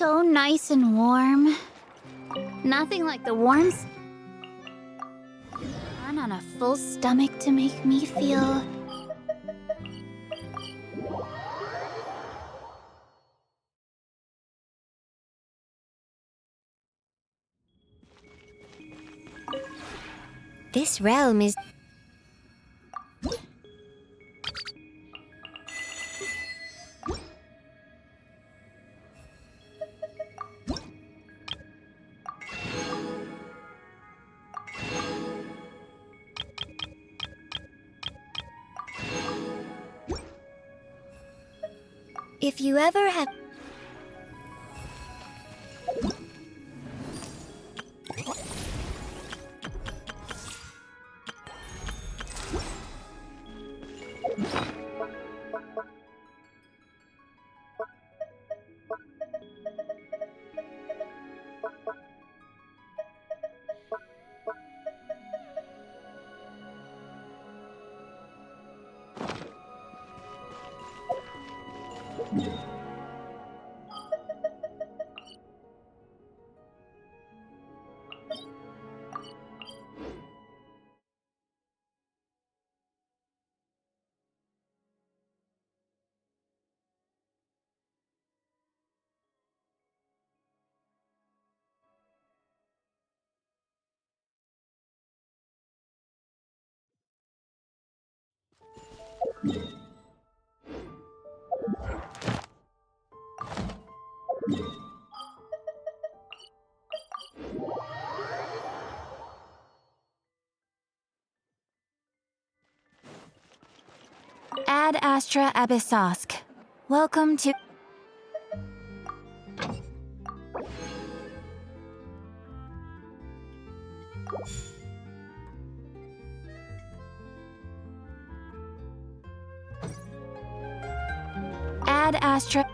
So nice and warm. Nothing like the warmth on a full stomach to make me feel... This realm is... If you ever have... Ad Astra Abyssosk. Welcome to... Ad Astra...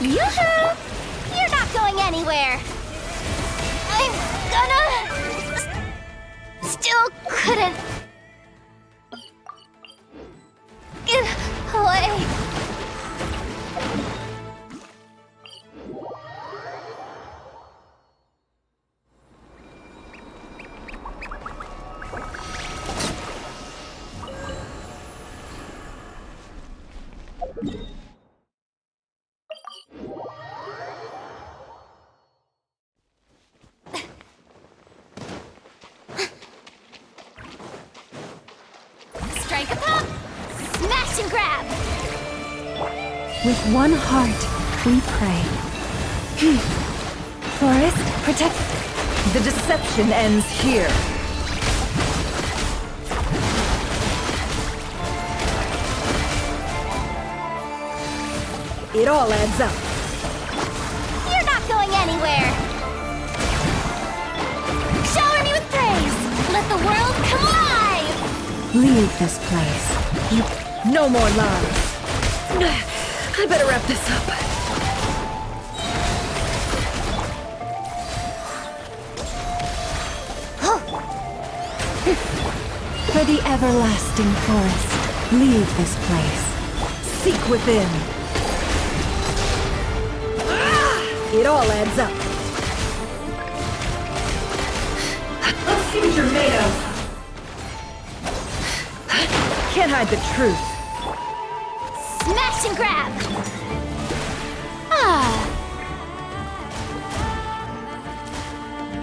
Yoo-hoo! You're not going anywhere! I'm gonna... Still couldn't... Get away! Strike a pop! Smash and grab! With one heart, we pray. Forest, protect... The deception ends here. It all adds up. You're not going anywhere! Shower me with praise! Let the world come alive! Leave this place. No more lies. I better wrap this up. For the everlasting forest, leave this place. Seek within. It all adds up. Let's see what you're made of. Can't hide the truth. Smash and grab! Ah!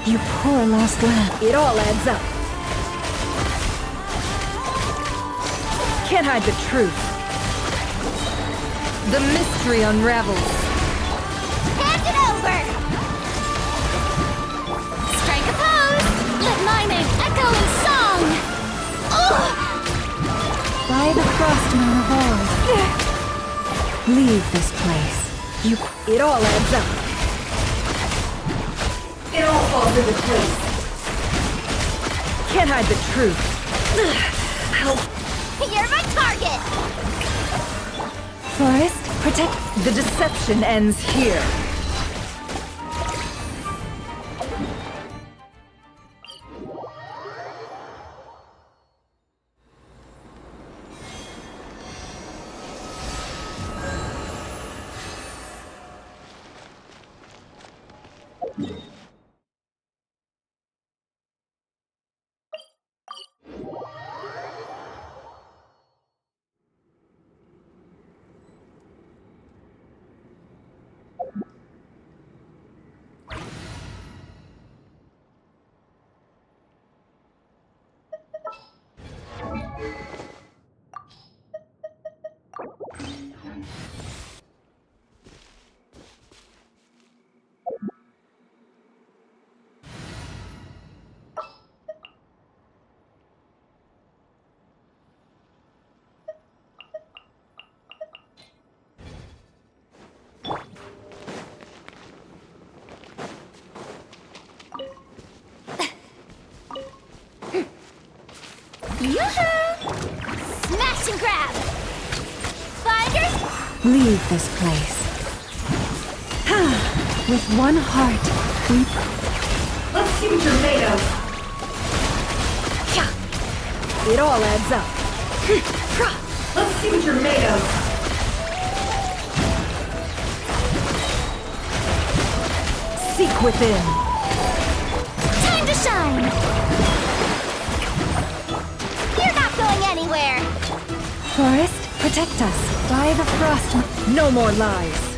You poor lost lamb. It all adds up. Can't hide the truth. The mystery unravels. Hand it over! Strike a pose! Let my name echo in song! Ugh! By the frost moon of old, leave this place. It all adds up. It all falls into place. Can't hide the truth. Help. You're my target! Forest, protect. The deception ends here. Yoo-hoo! Smash and grab! Finders? Leave this place. With one heart, we... Let's see what you're made of. It all adds up. Let's see what you're made of. Seek within. Time to shine! You're not going anywhere! Forest, protect us. By the frost moon. No more lies.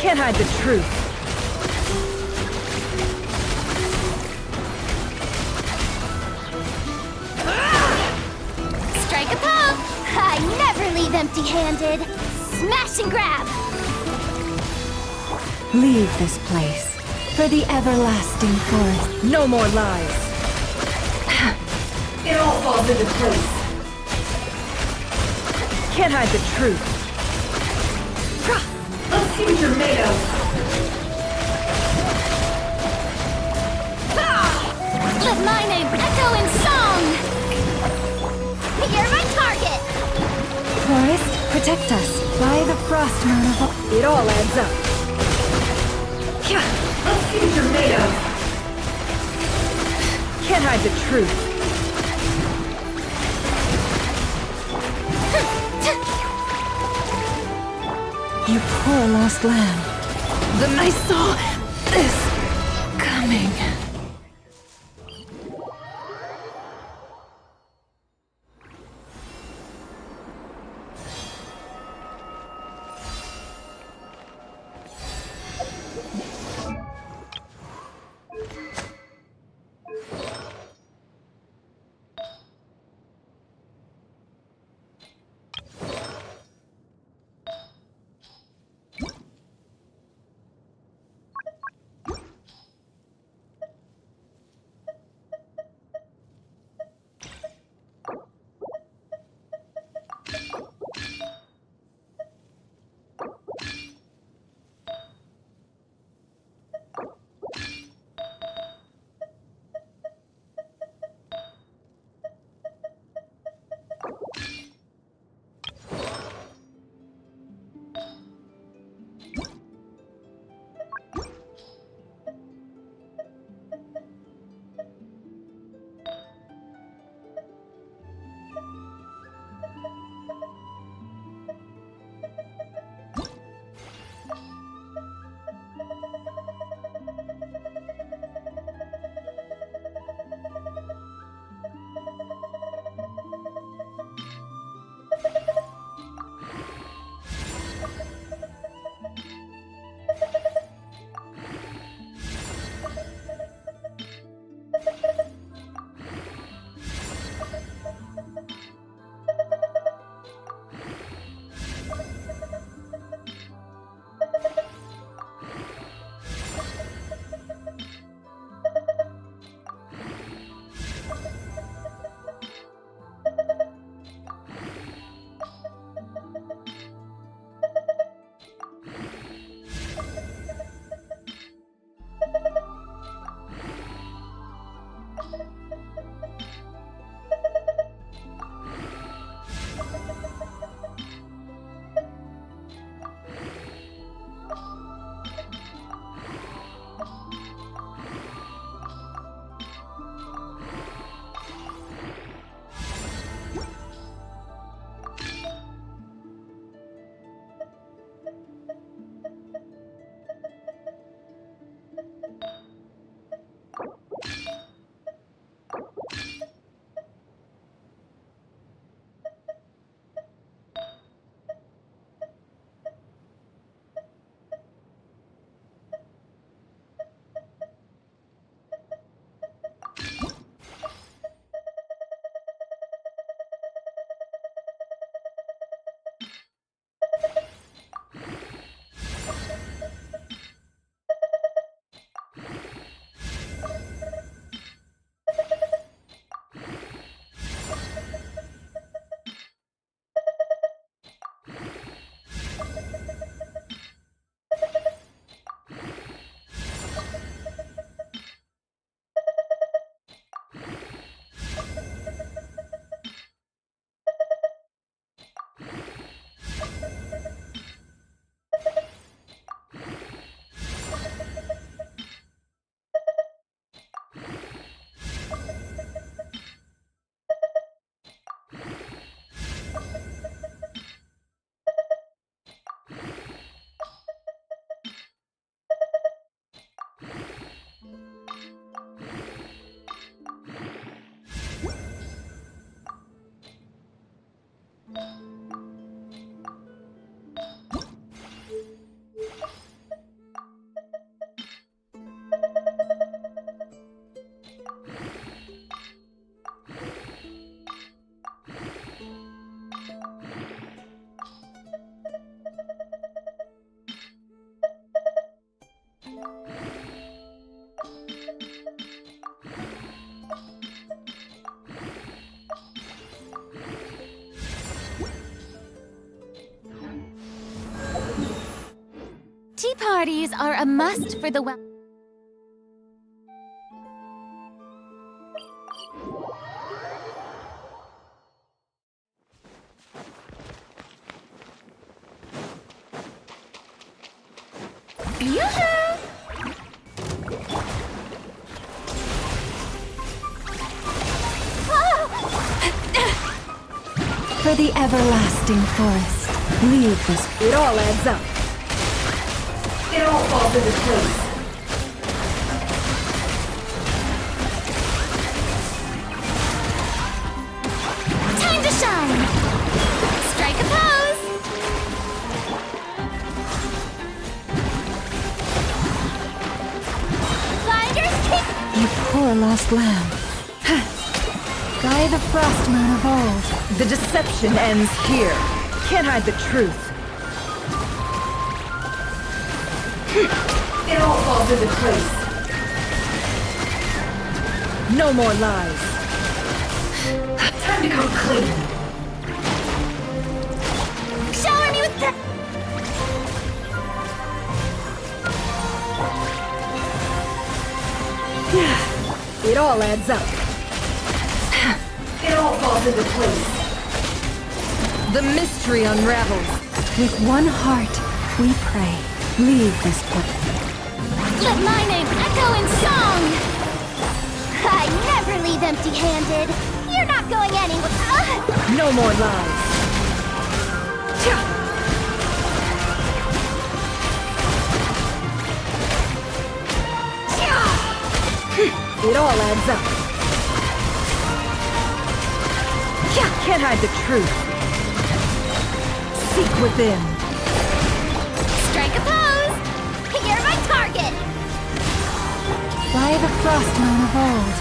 Can't hide the truth. Strike a pose! I never leave empty-handed! Smash and grab! Leave this place. For the everlasting forest. No more lies. It all falls into place. Can't hide the truth. Let's see what you're made of. Let my name echo in song! You're my target! Forest, protect us. By the frost moon of... It all adds up. Let's see what you're made of. Can't hide the truth. You poor lost lamb. I saw this coming. Tea parties are a must for the well. Yoo-hoo! For the everlasting forest, leave this. It all adds up. It all falls into place. Time to shine! Strike a pose! Blinders kick! You poor lost lamb. Guy the Frostmoon of old. The deception ends here. Can't hide the truth. It all falls into place. No more lies. Time to come clean. Shower me with the... It all adds up. It all falls into place. The mystery unravels. With one heart, we pray. Leave this place. Let my name echo in song! I never leave empty-handed. You're not going anywhere. No more lies. It all adds up. Can't hide the truth. Seek within. Strike a pose! You're my target! By the Frostmoon of old.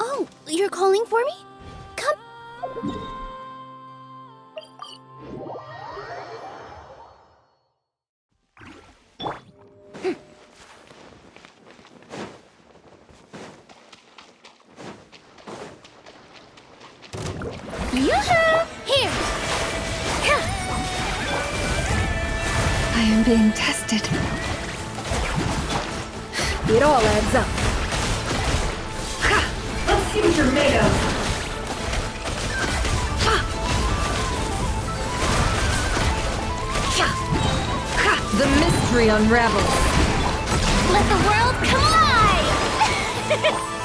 Oh, you're calling for me? Come. Yoo-hoo! Here! I am being tested. It all adds up. Let's see what you're made of. The mystery unravels. Let the world come alive!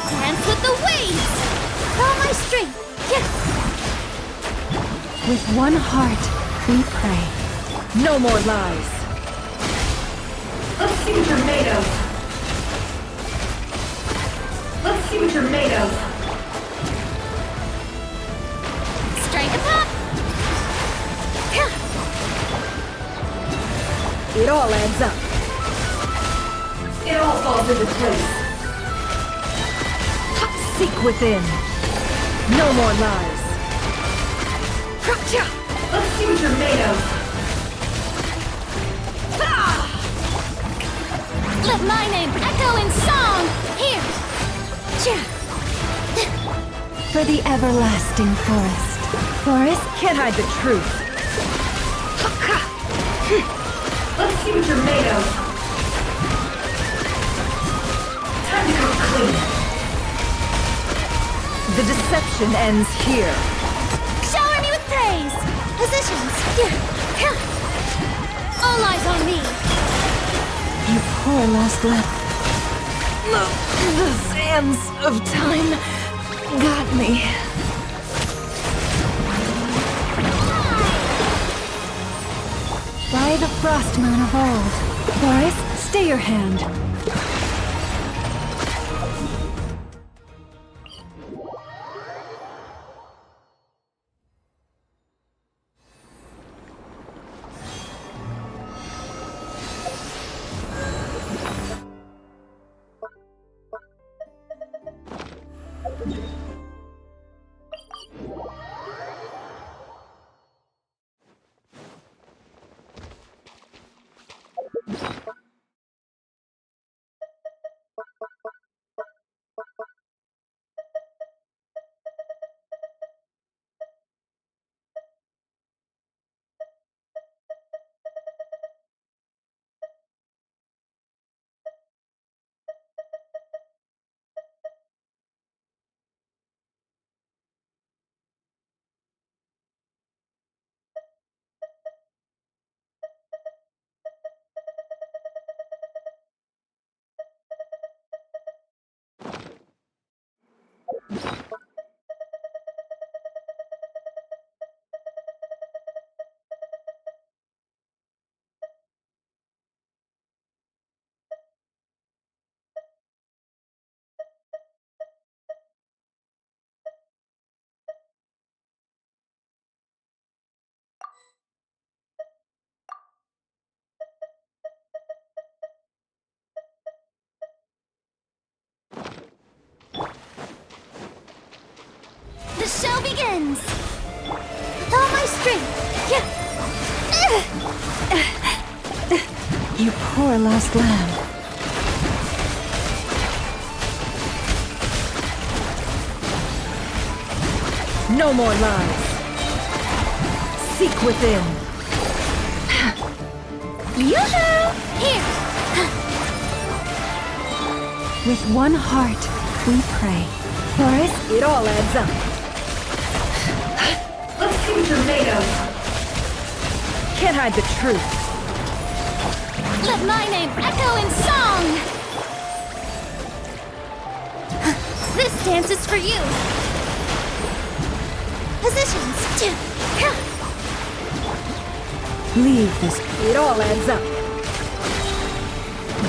Dance with the waves! All my strength! With one heart, we pray. No more lies. Let's see what you're made of. Let's see what you're made of. Strike a pop! It all adds up. It all falls into place. Seek within. No more lies. Let's see what you're made of. Let my name echo in song! Here! For the everlasting forest. Forest? Can't hide the truth. Let's see what you're made of. Time to come clean. The deception ends here. Shower me with praise! Positions! All eyes on me! You poor lost lamb. The sands of time got me. By the frost moon of old. Boris, stay your hand. The show begins! With all my strength! You poor lost lamb. No more lies. Seek within. Yoo-hoo! Here! With one heart, we pray. Boris, It all adds up. Let's see what you're made of. Can't hide the truth. Let my name echo in song! This dance is for you. Positions. Leave this. It all adds up.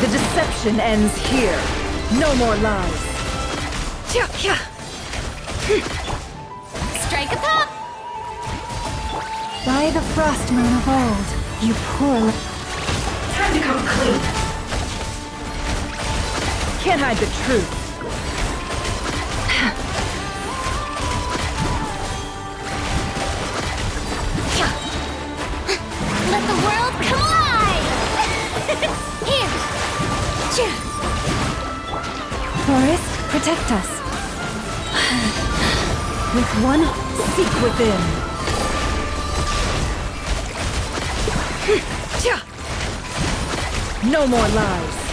The deception ends here. No more lies. Strike a pop. By the frost moon of old, you poor. Time to come clean. Can't hide the truth. Let the world collide! Here! Forest, protect us. With one, seek within. No more lies.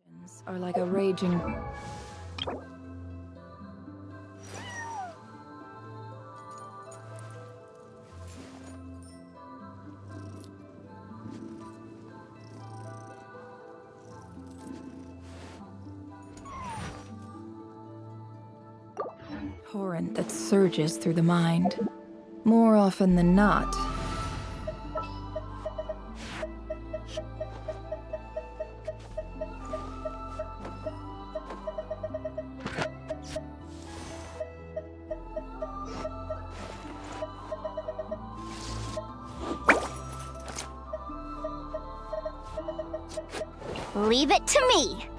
Emotions are like a raging. Torrent that surges through the mind. More often than not. Leave it to me.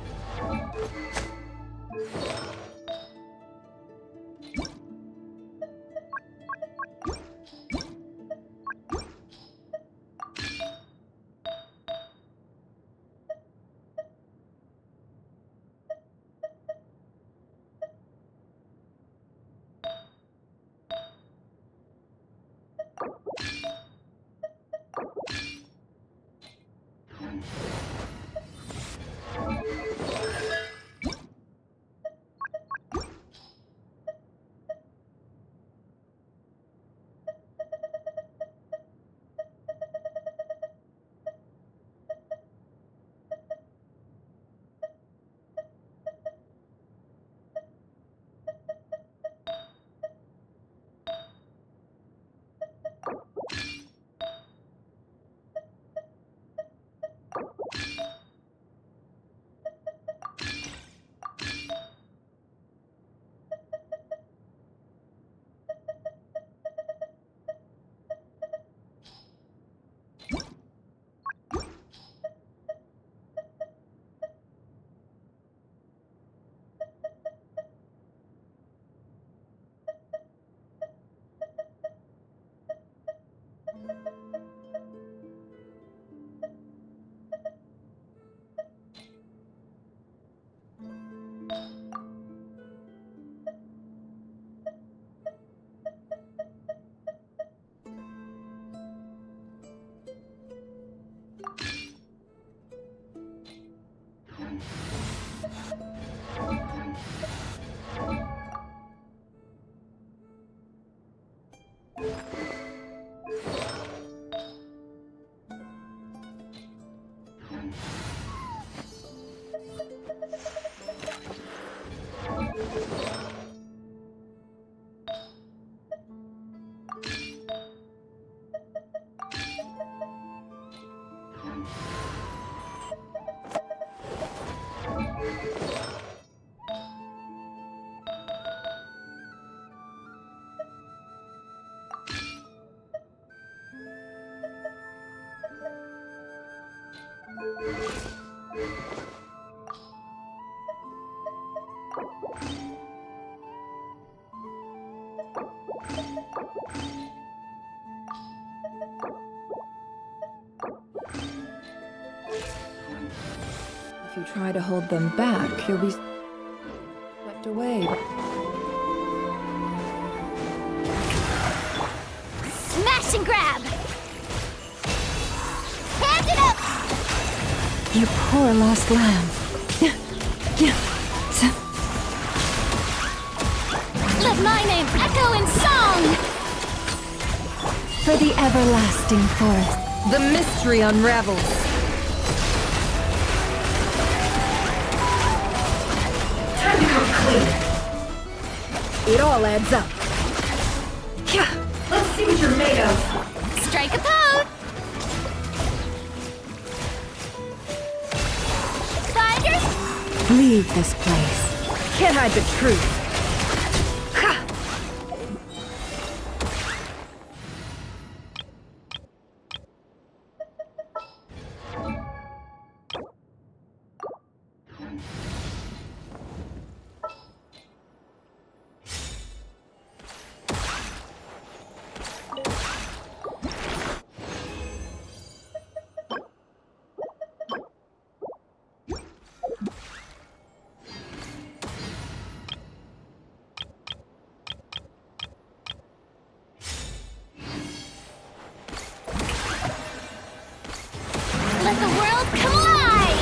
If you try to hold them back, you'll be swept away. Smash and grab! Hand it up! You poor lost lamb. Let my name echo in song! For the everlasting forest. The mystery unravels. Time to come clean. It all adds up. Let's see what you're made of. Strike a pose! Finders? Leave this place. Can't hide the truth. Let the world collide!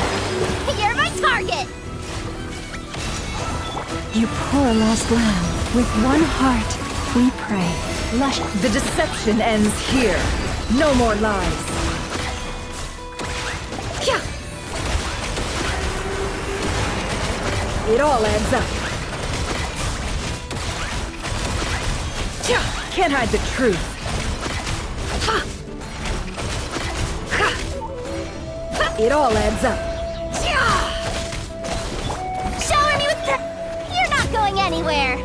You're my target! You poor lost lamb. With one heart, we pray. Lush. The deception ends here. No more lies. It all adds up. Can't hide the truth. It all adds up. Shower me with the... You're not going anywhere!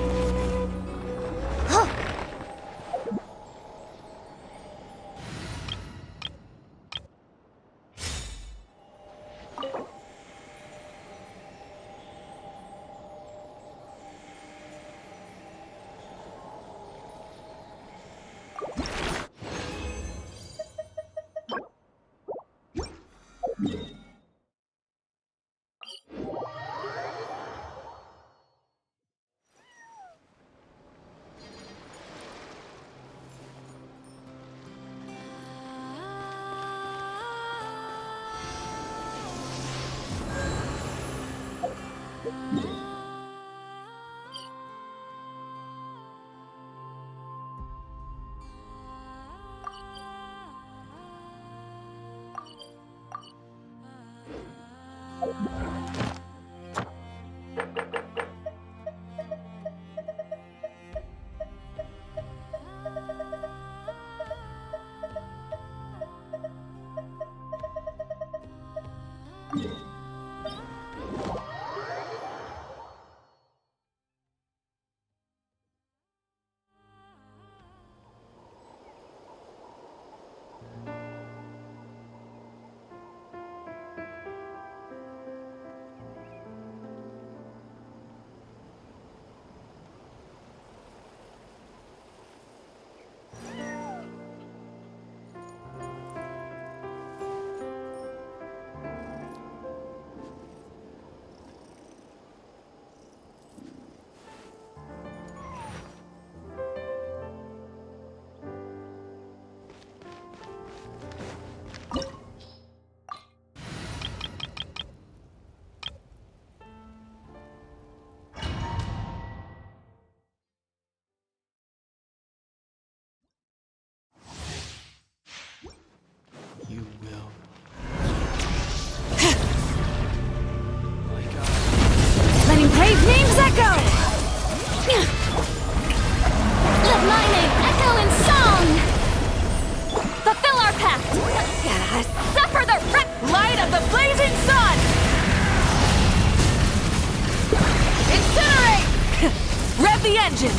up the engines!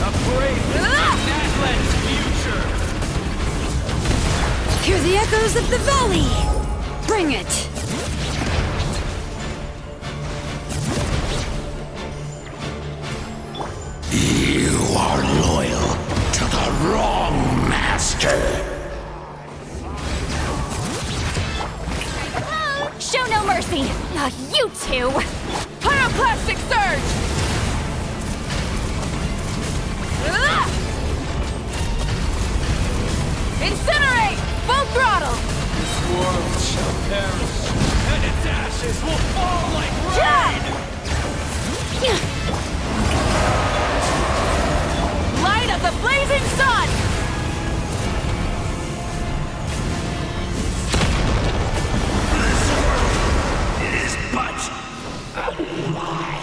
A brave Atlan's future! Hear the echoes of the valley! Bring it! You are loyal to the wrong master. Show no mercy! You two! Pyroclastic surge! Incinerate! Full throttle! This world shall perish, and its ashes will fall like rain! Light of the blazing sun! Is but a lie.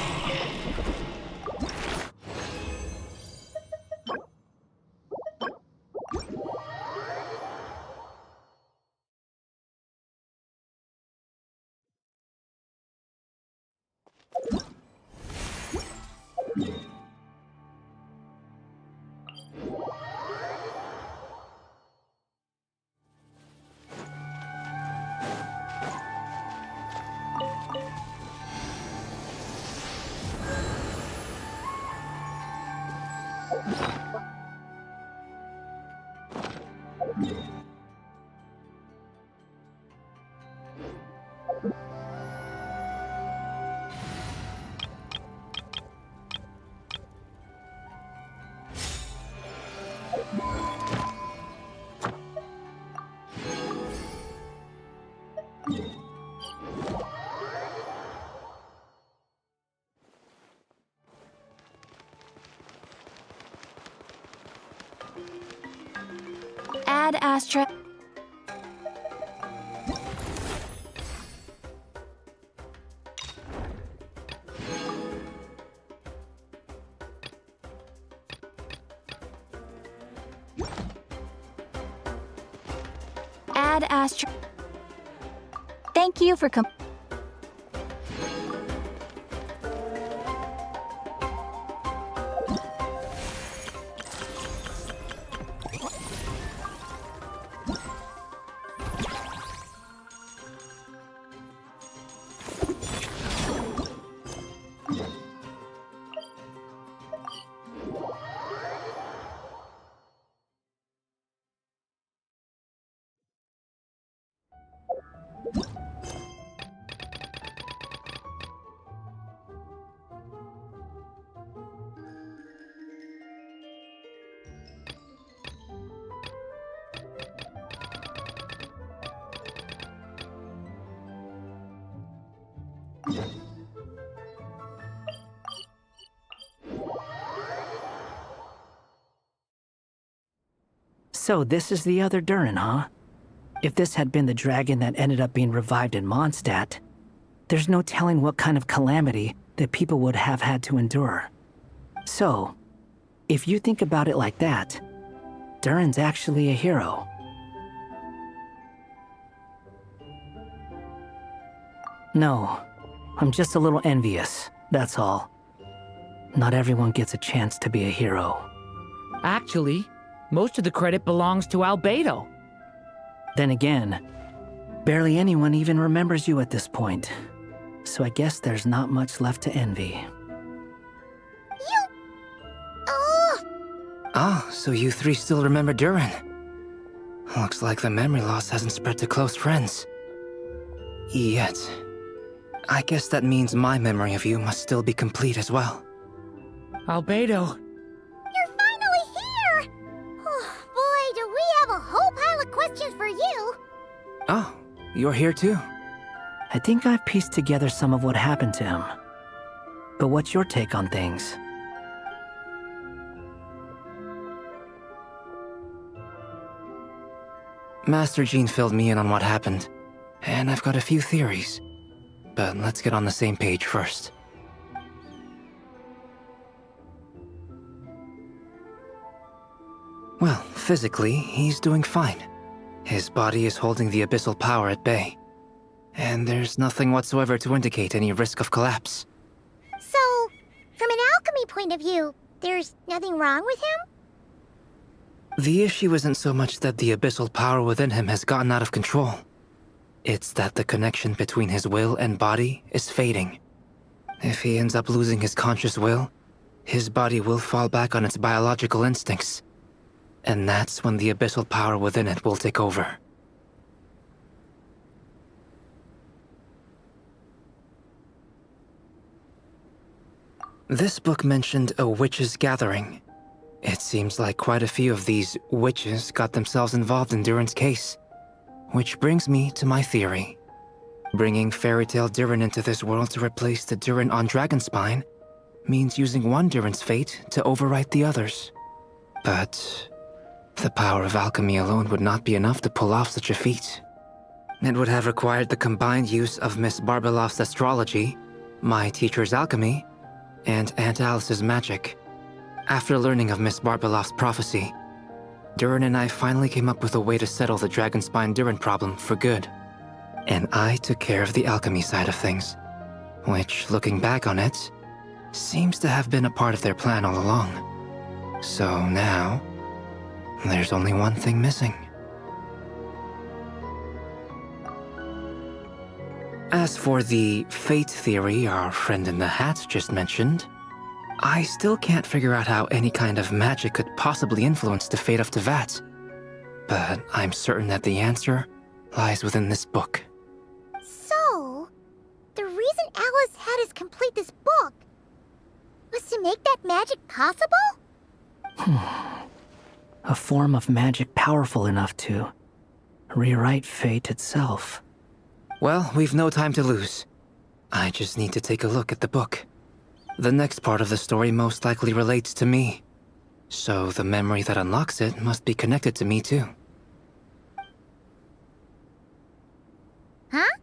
Ad Astra. Ad Astra. Thank you for So this is the other Durin, huh? If this had been the dragon that ended up being revived in Mondstadt, there's no telling what kind of calamity that people would have had to endure. So, if you think about it like that, Durin's actually a hero. No, I'm just a little envious, that's all. Not everyone gets a chance to be a hero. Actually, most of the credit belongs to Albedo. Then again, barely anyone even remembers you at this point. So I guess there's not much left to envy. Ah, so you three still remember Durin. Looks like the memory loss hasn't spread to close friends. Yet. I guess that means my memory of you must still be complete as well. Albedo. You're finally here! Oh, boy, do we have a whole pile of questions for you! Oh, you're here too? I think I've pieced together some of what happened to him. But what's your take on things? Master Jean filled me in on what happened, and I've got a few theories. But let's get on the same page first. Well, physically, he's doing fine. His body is holding the abyssal power at bay. And there's nothing whatsoever to indicate any risk of collapse. So, from an point of view, there's nothing wrong with him? The issue isn't so much that the abyssal power within him has gotten out of control. It's that the connection between his will and body is fading. If he ends up losing his conscious will, his body will fall back on its biological instincts. And that's when the abyssal power within it will take over. This book mentioned a witches' gathering. It seems like quite a few of these witches got themselves involved in Durin's case. Which brings me to my theory. Bringing Fairy Tale Durin into this world to replace the Durin on Dragonspine means using one Durin's fate to overwrite the others. But the power of alchemy alone would not be enough to pull off such a feat. It would have required the combined use of Miss Barbeloff's astrology, my teacher's alchemy, and Aunt Alice's magic. After learning of Miss Barbeloff's prophecy, Durin and I finally came up with a way to settle the Dragonspine Durin problem for good. And I took care of the alchemy side of things, which, looking back on it, seems to have been a part of their plan all along. So now, there's only one thing missing. As for the fate theory our friend in the hat just mentioned, I still can't figure out how any kind of magic could possibly influence the fate of Tevat. But I'm certain that the answer lies within this book. So, the reason Alice had us complete this book was to make that magic possible? A form of magic powerful enough to rewrite fate itself. Well, we've no time to lose. I just need to take a look at the book. The next part of the story most likely relates to me. So the memory that unlocks it must be connected to me too. Huh?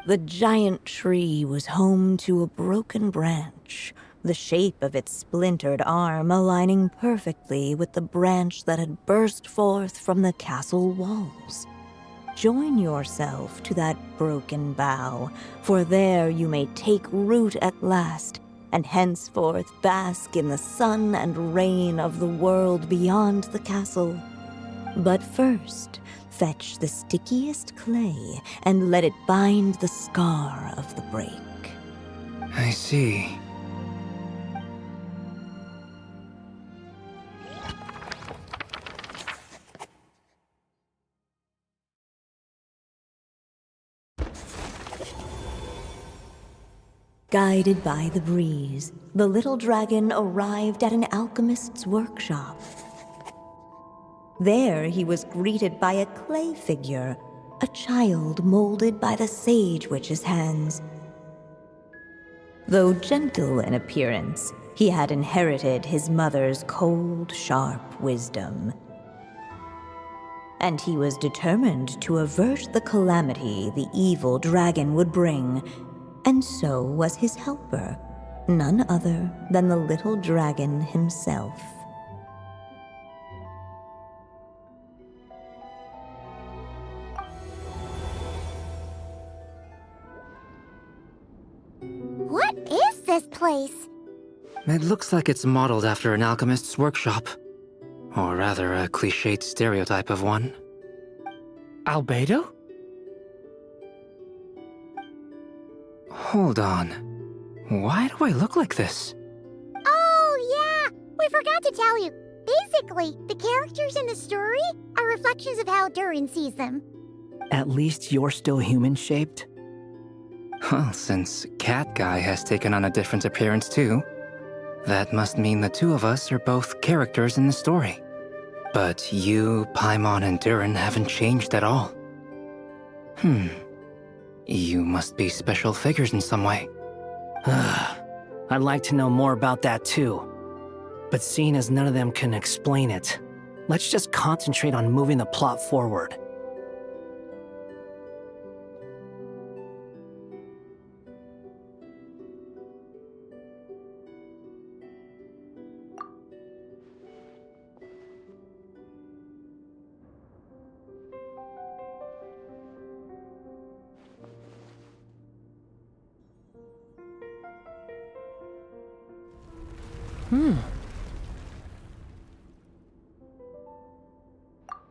The giant tree was home to a broken branch, the shape of its splintered arm aligning perfectly with the branch that had burst forth from the castle walls. Join yourself to that broken bough, for there you may take root at last, and henceforth bask in the sun and rain of the world beyond the castle. But first, fetch the stickiest clay and let it bind the scar of the break. I see. Guided by the breeze, the little dragon arrived at an alchemist's workshop. There he was greeted by a clay figure, a child molded by the Sage Witch's hands. Though gentle in appearance, he had inherited his mother's cold, sharp wisdom. And he was determined to avert the calamity the evil dragon would bring. And so was his helper, none other than the little dragon himself. What is this place? It looks like it's modeled after an alchemist's workshop. Or rather, a cliched stereotype of one. Albedo? Hold on. Why do I look like this? Oh, yeah! We forgot to tell you. Basically, the characters in the story are reflections of how Durin sees them. At least you're still human-shaped? Well, since Cat Guy has taken on a different appearance too, that must mean the two of us are both characters in the story. But you, Paimon, and Durin haven't changed at all. You must be special figures in some way. I'd like to know more about that too. But seeing as none of them can explain it, let's just concentrate on moving the plot forward.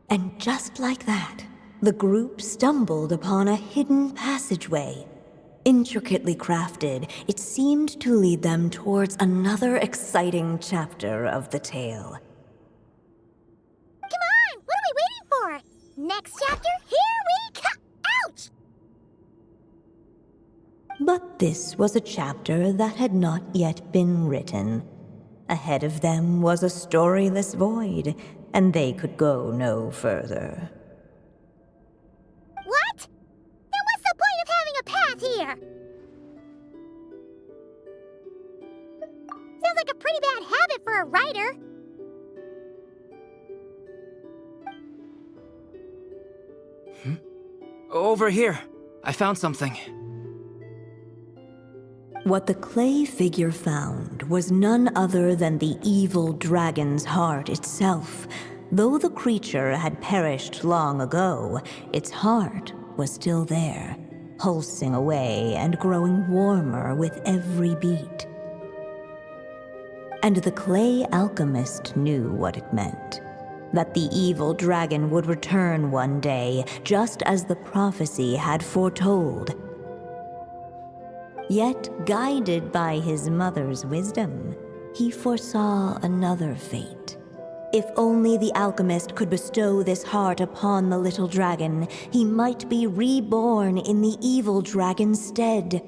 And just like that, the group stumbled upon a hidden passageway. Intricately crafted, it seemed to lead them towards another exciting chapter of the tale. Come on! What are we waiting for? Next chapter, here we come! Ouch! But this was a chapter that had not yet been written. Ahead of them was a storyless void, and they could go no further. What? Then what's the point of having a path here? Sounds like a pretty bad habit for a writer. Over here. I found something. What the clay figure found was none other than the evil dragon's heart itself. Though the creature had perished long ago, its heart was still there, pulsing away and growing warmer with every beat. And the clay alchemist knew what it meant. That the evil dragon would return one day, just as the prophecy had foretold. Yet, guided by his mother's wisdom, he foresaw another fate. If only the alchemist could bestow this heart upon the little dragon, he might be reborn in the evil dragon's stead.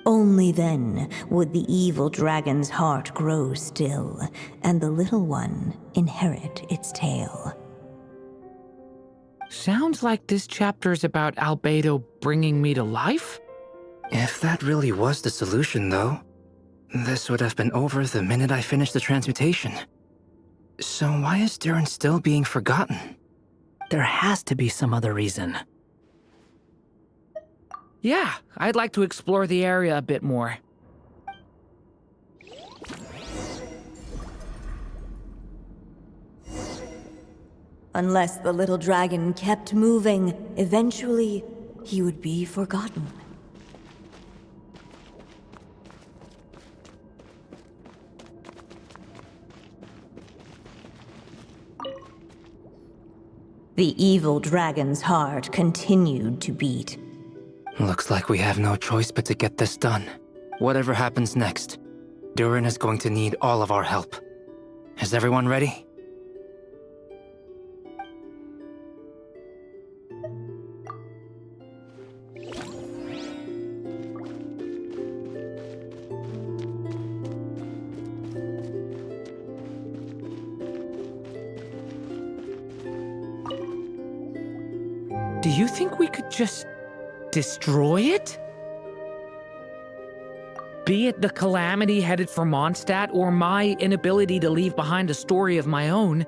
Only then would the evil dragon's heart grow still, and the little one inherit its tale. Sounds like this chapter's about Albedo bringing me to life? If that really was the solution, though, this would have been over the minute I finished the transmutation. So why is Durin still being forgotten? There has to be some other reason. Yeah, I'd like to explore the area a bit more. Unless the little dragon kept moving, eventually he would be forgotten. The evil dragon's heart continued to beat. Looks like we have no choice but to get this done. Whatever happens next, Durin is going to need all of our help. Is everyone ready? Do you think we could just destroy it? Be it the calamity headed for Mondstadt or my inability to leave behind a story of my own,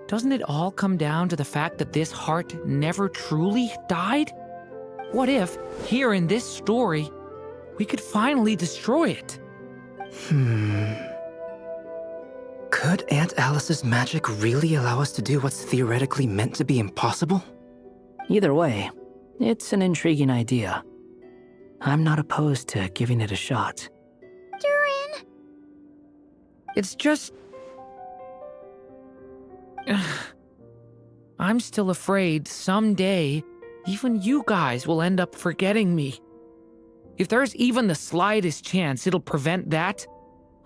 doesn't it all come down to the fact that this heart never truly died? What if, here in this story, we could finally destroy it? Could Aunt Alice's magic really allow us to do what's theoretically meant to be impossible? Either way, it's an intriguing idea. I'm not opposed to giving it a shot. Durin! It's just... I'm still afraid someday, even you guys will end up forgetting me. If there's even the slightest chance it'll prevent that,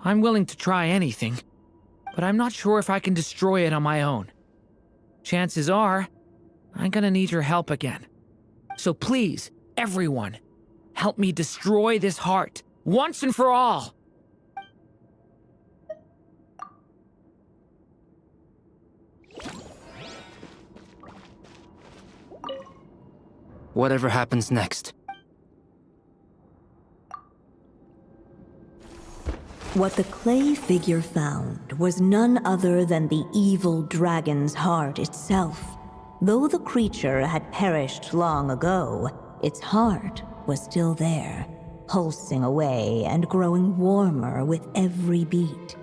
I'm willing to try anything. But I'm not sure if I can destroy it on my own. Chances are, I'm gonna need your help again. So please, everyone, help me destroy this heart, once and for all! Whatever happens next. What the clay figure found was none other than the evil dragon's heart itself. Though the creature had perished long ago, its heart was still there, pulsing away and growing warmer with every beat.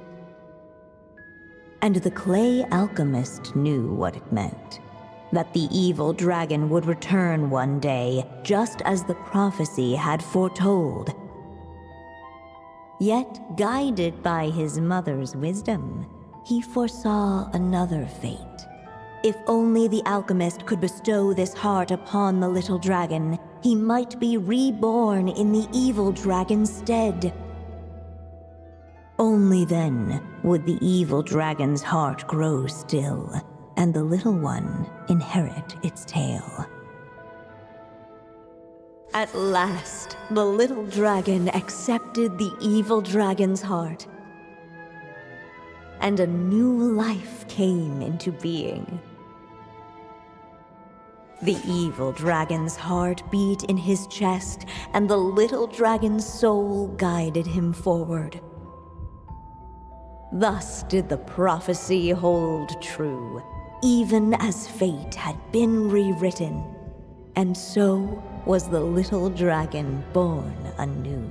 And the clay alchemist knew what it meant. That the evil dragon would return one day, just as the prophecy had foretold. Yet, guided by his mother's wisdom, he foresaw another fate. If only the alchemist could bestow this heart upon the little dragon, he might be reborn in the evil dragon's stead. Only then would the evil dragon's heart grow still, and the little one inherit its tale. At last, the little dragon accepted the evil dragon's heart, and a new life came into being. The evil dragon's heart beat in his chest, and the little dragon's soul guided him forward. Thus did the prophecy hold true, even as fate had been rewritten, and so was the little dragon born anew.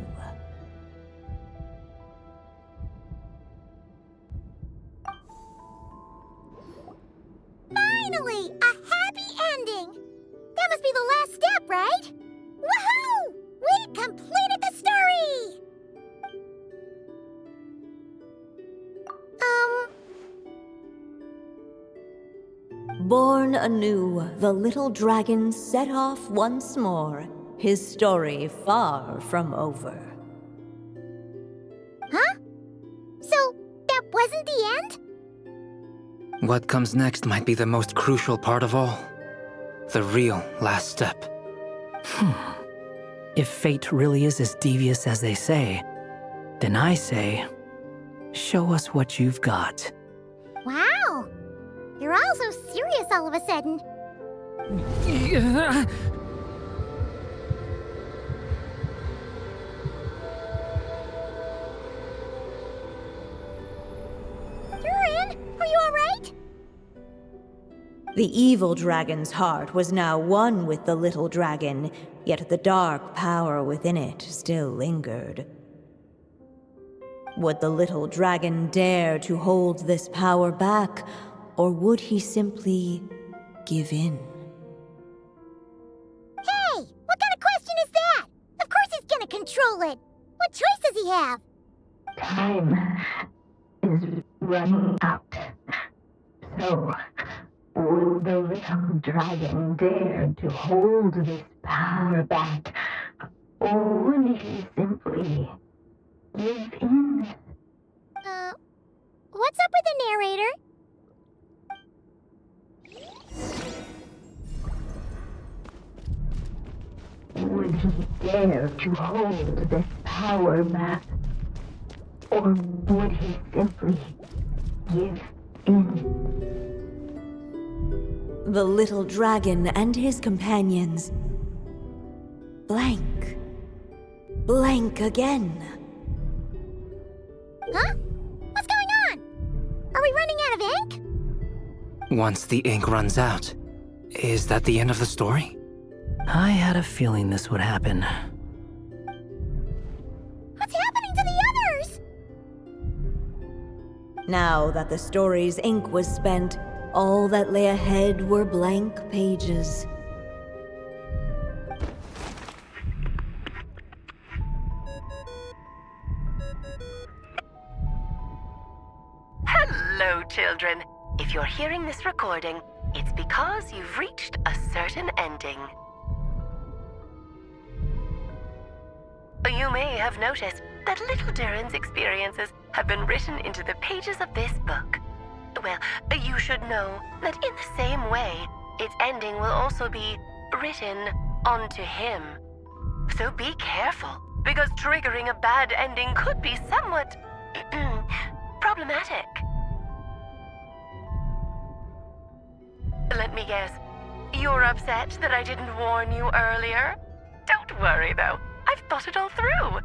Finally! A happy ending! That must be the last step, right? Woohoo! We completed the story! Born anew, the little dragon set off once more, his story far from over. Huh? So, that wasn't the end? What comes next might be the most crucial part of all. The real last step. If fate really is as devious as they say, then I say, show us what you've got. Wow! You're all so serious all of a sudden. Durin, are you alright? The evil dragon's heart was now one with the little dragon, yet the dark power within it still lingered. Would the little dragon dare to hold this power back, or would he simply give in? Hey! What kind of question is that? Of course he's gonna control it! What choice does he have? Time is running out. So, will the little dragon dare to hold this power back, or would he simply give in? What's up with the narrator? Would he dare to hold this power back, or would he simply give in? The little dragon and his companions blank. Blank again. Huh? What's going on? Are we running out of ink? Once the ink runs out, is that the end of the story? I had a feeling this would happen. What's happening to the others? Now that the story's ink was spent, all that lay ahead were blank pages. Hello, children. If you're hearing this recording, it's because you've reached a certain ending. You may have noticed that little Durin's experiences have been written into the pages of this book. Well, you should know that in the same way, its ending will also be written onto him. So be careful, because triggering a bad ending could be somewhat problematic. Let me guess, you're upset that I didn't warn you earlier? Don't worry though, I've thought it all through.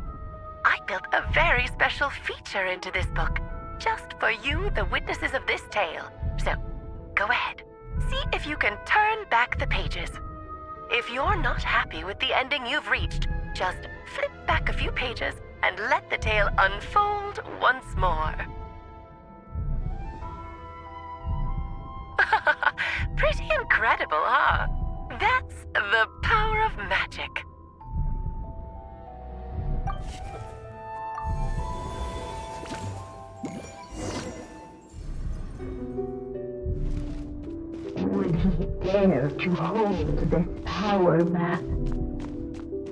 I built a very special feature into this book, just for you, the witnesses of this tale. So, go ahead, see if you can turn back the pages. If you're not happy with the ending you've reached, just flip back a few pages and let the tale unfold once more. Pretty incredible, huh? That's the power of magic. dare to hold this power map?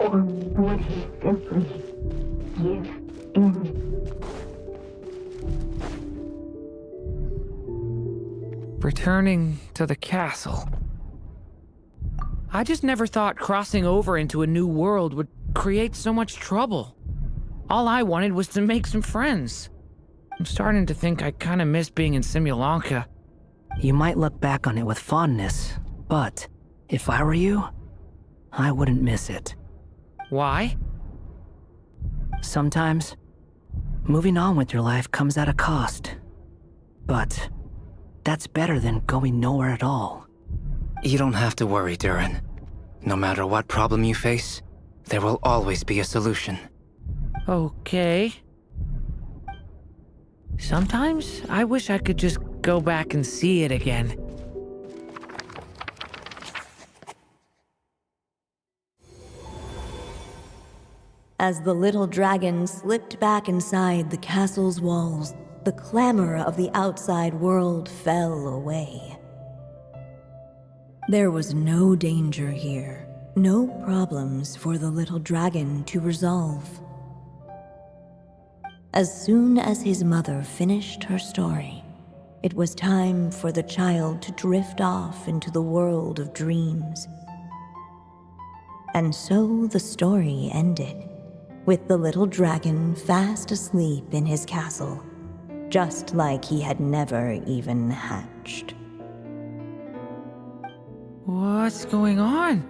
Or would he simply give in? Returning to the castle. I just never thought crossing over into a new world would create so much trouble. All I wanted was to make some friends. I'm starting to think I kinda miss being in Simulanka. You might look back on it with fondness, but if I were you, I wouldn't miss it. Why? Sometimes, moving on with your life comes at a cost. But that's better than going nowhere at all. You don't have to worry, Durin. No matter what problem you face, there will always be a solution. Okay. Sometimes I wish I could just go back and see it again. As the little dragon slipped back inside the castle's walls, the clamor of the outside world fell away. There was no danger here, no problems for the little dragon to resolve. As soon as his mother finished her story, it was time for the child to drift off into the world of dreams. And so the story ended, with the little dragon fast asleep in his castle, just like he had never even hatched. What's going on?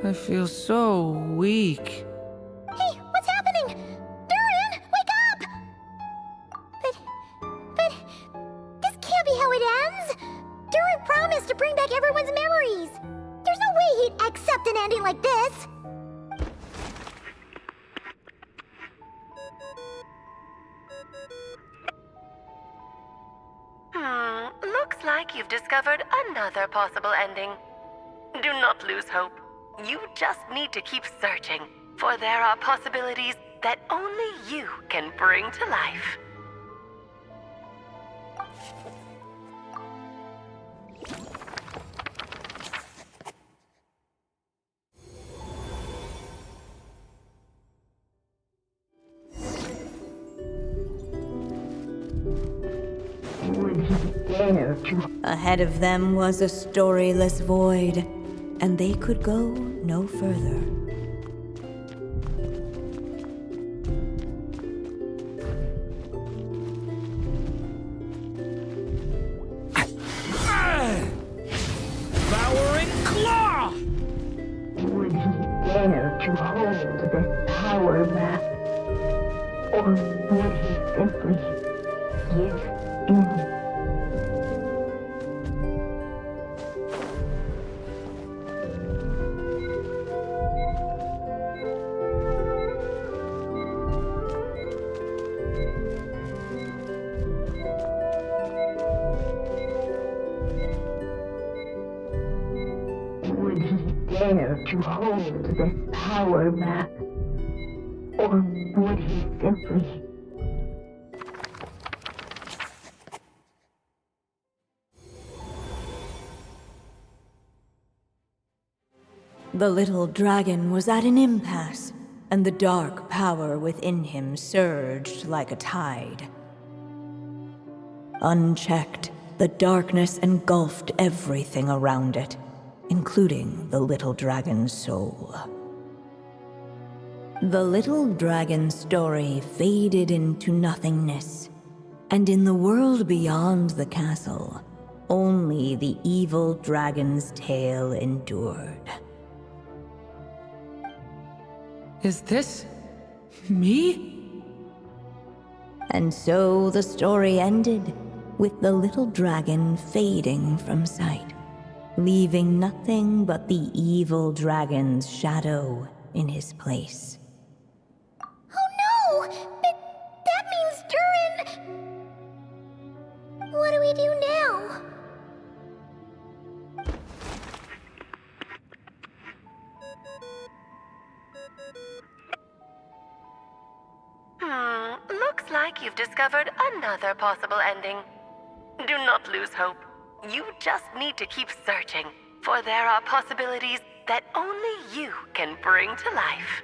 I feel so weak. Hey, what's happening? Durin, wake up! But this can't be how it ends. Durin promised to bring back everyone's memories. There's no way he'd accept an ending like this. Looks like you've discovered another possible ending. Do not lose hope. You just need to keep searching, for there are possibilities that only you can bring to life. Would he dare to? Ahead of them was a storyless void, and they could go no further. Devouring claw! Would he dare to hold this power map? Or would he simply give in? Would he dare to hold this power map? Or would he simply... The little dragon was at an impasse, and the dark power within him surged like a tide. Unchecked, the darkness engulfed everything around it, including the little dragon's soul. The little dragon's story faded into nothingness, and in the world beyond the castle, only the evil dragon's tale endured. Is this me? And so the story ended, with the little dragon fading from sight, leaving nothing but the evil dragon's shadow in his place. Oh no! That means Durin... What do we do now? Looks like you've discovered another possible ending. Do not lose hope. You just need to keep searching, for there are possibilities that only you can bring to life.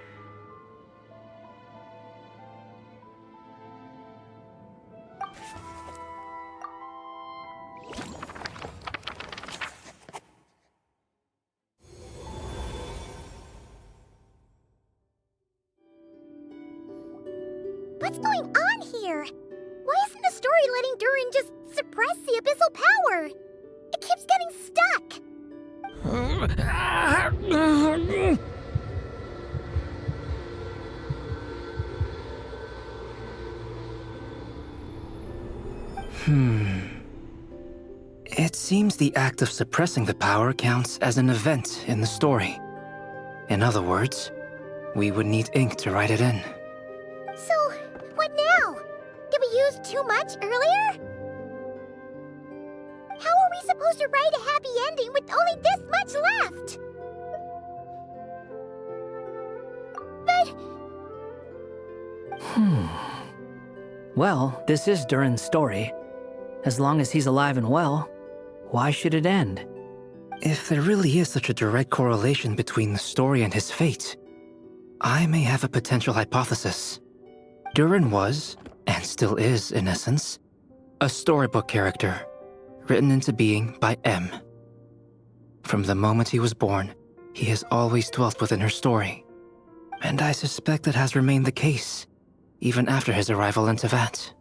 What's going on here? Why isn't the story letting Durin just suppress the abyssal power? It keeps getting stuck. It seems the act of suppressing the power counts as an event in the story. In other words, we would need ink to write it in. So, what now? Did we use too much earlier? How are we supposed to write a happy ending with only this much left? But... Well, this is Durin's story. As long as he's alive and well, why should it end? If there really is such a direct correlation between the story and his fate, I may have a potential hypothesis. Durin was, and still is in essence, a storybook character, written into being by M. From the moment he was born, he has always dwelt within her story. And I suspect it has remained the case, even after his arrival in Tevat.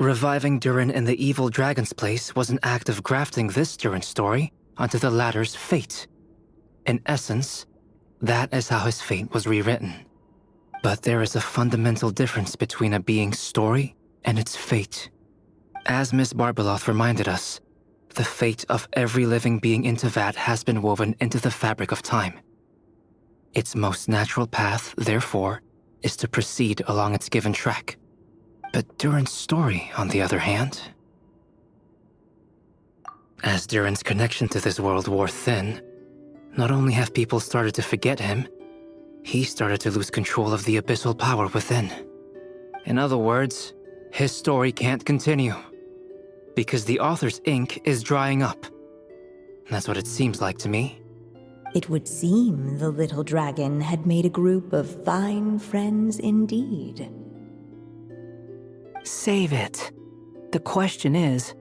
Reviving Durin in the evil dragon's place was an act of grafting this Durin story onto the latter's fate. In essence, that is how his fate was rewritten. But there is a fundamental difference between a being's story and its fate. As Miss Barbeloth reminded us, the fate of every living being in Tevat has been woven into the fabric of time. Its most natural path, therefore, is to proceed along its given track. But Durin's story, on the other hand... As Durin's connection to this world wore thin, not only have people started to forget him, he started to lose control of the abyssal power within. In other words, his story can't continue, because the author's ink is drying up. That's what it seems like to me. It would seem the little dragon had made a group of fine friends indeed. Save it. The question is,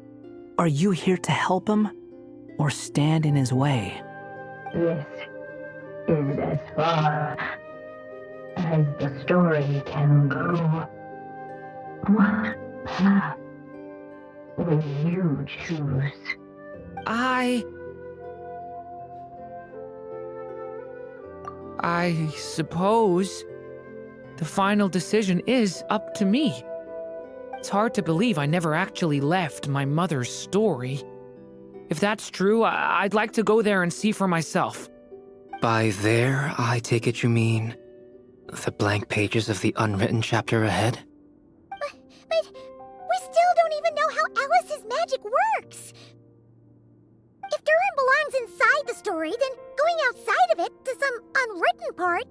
are you here to help him, or stand in his way? This is as far as the story can go. What path will you choose? I suppose the final decision is up to me. It's hard to believe I never actually left my mother's story. If that's true, I'd like to go there and see for myself. By there, I take it you mean the blank pages of the unwritten chapter ahead? But we still don't even know how Alice's magic works. If Durin belongs inside the story, then going outside of it to some unwritten part,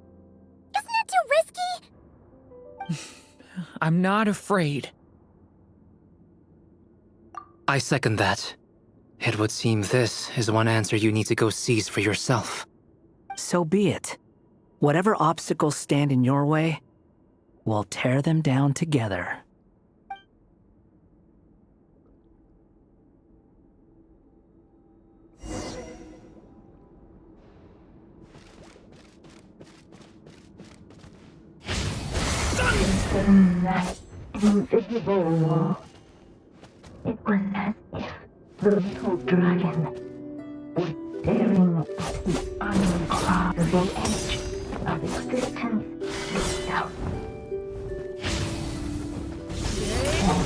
isn't that too risky? I'm not afraid. I second that. It would seem this is one answer you need to go seize for yourself. So be it. Whatever obstacles stand in your way, we'll tear them down together. In that invisible wall, it was as if the little dragon was staring at the uncrossable edge of existence itself. And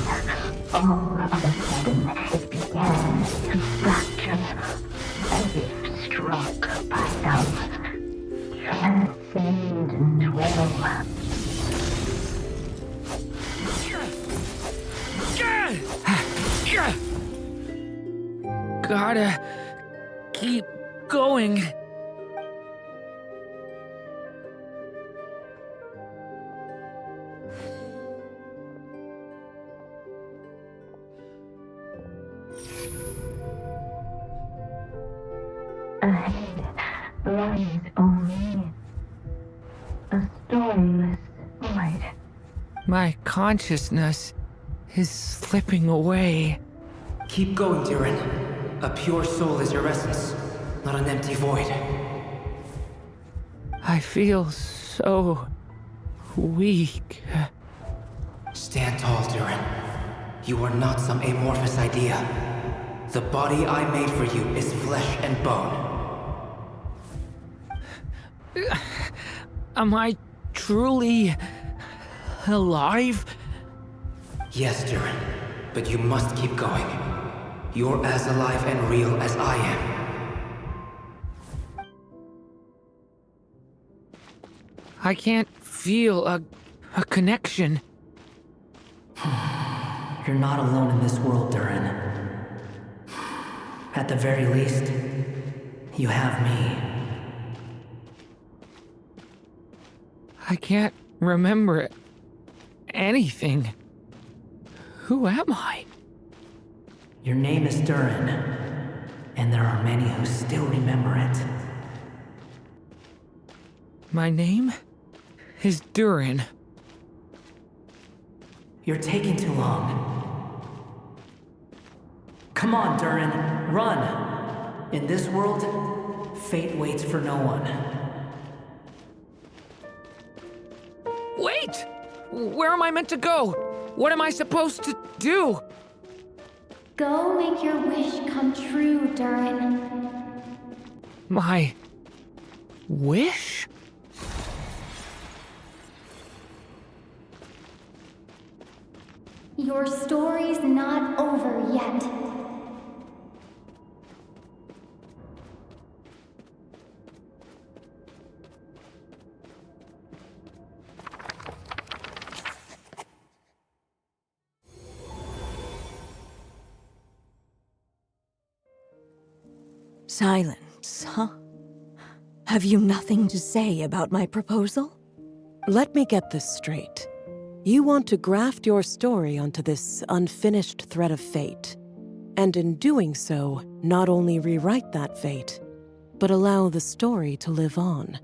all of a sudden, it began to fracture, as if struck by some transcendent will. Gotta keep going. My consciousness is slipping away. Keep going, Durin. A pure soul is your essence, not an empty void. I feel so weak. Stand tall, Durin. You are not some amorphous idea. The body I made for you is flesh and bone. Am I truly alive? Yes, Durin, but you must keep going. You're as alive and real as I am. I can't feel a connection. You're not alone in this world, Durin. At the very least, you have me. I can't remember anything. Who am I? Your name is Durin, and there are many who still remember it. My name is Durin. You're taking too long. Come on, Durin, run! In this world, fate waits for no one. Wait! Where am I meant to go? What am I supposed to do? Go make your wish come true, Durin. My wish? Your story's not over yet. Silence, huh? Have you nothing to say about my proposal? Let me get this straight. You want to graft your story onto this unfinished thread of fate, and in doing so, not only rewrite that fate, but allow the story to live on.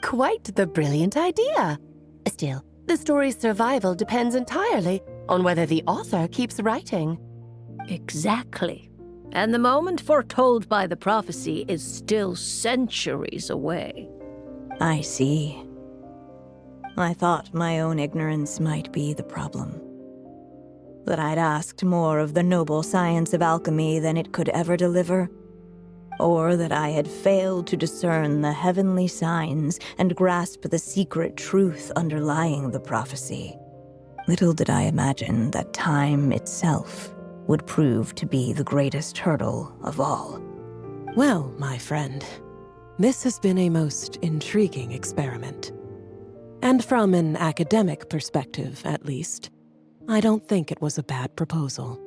Quite the brilliant idea. Still, the story's survival depends entirely on whether the author keeps writing. Exactly. And the moment foretold by the prophecy is still centuries away. I see. I thought my own ignorance might be the problem. That I'd asked more of the noble science of alchemy than it could ever deliver. Or that I had failed to discern the heavenly signs and grasp the secret truth underlying the prophecy. Little did I imagine that time itself would prove to be the greatest hurdle of all. Well, my friend, this has been a most intriguing experiment. And from an academic perspective, at least, I don't think it was a bad proposal.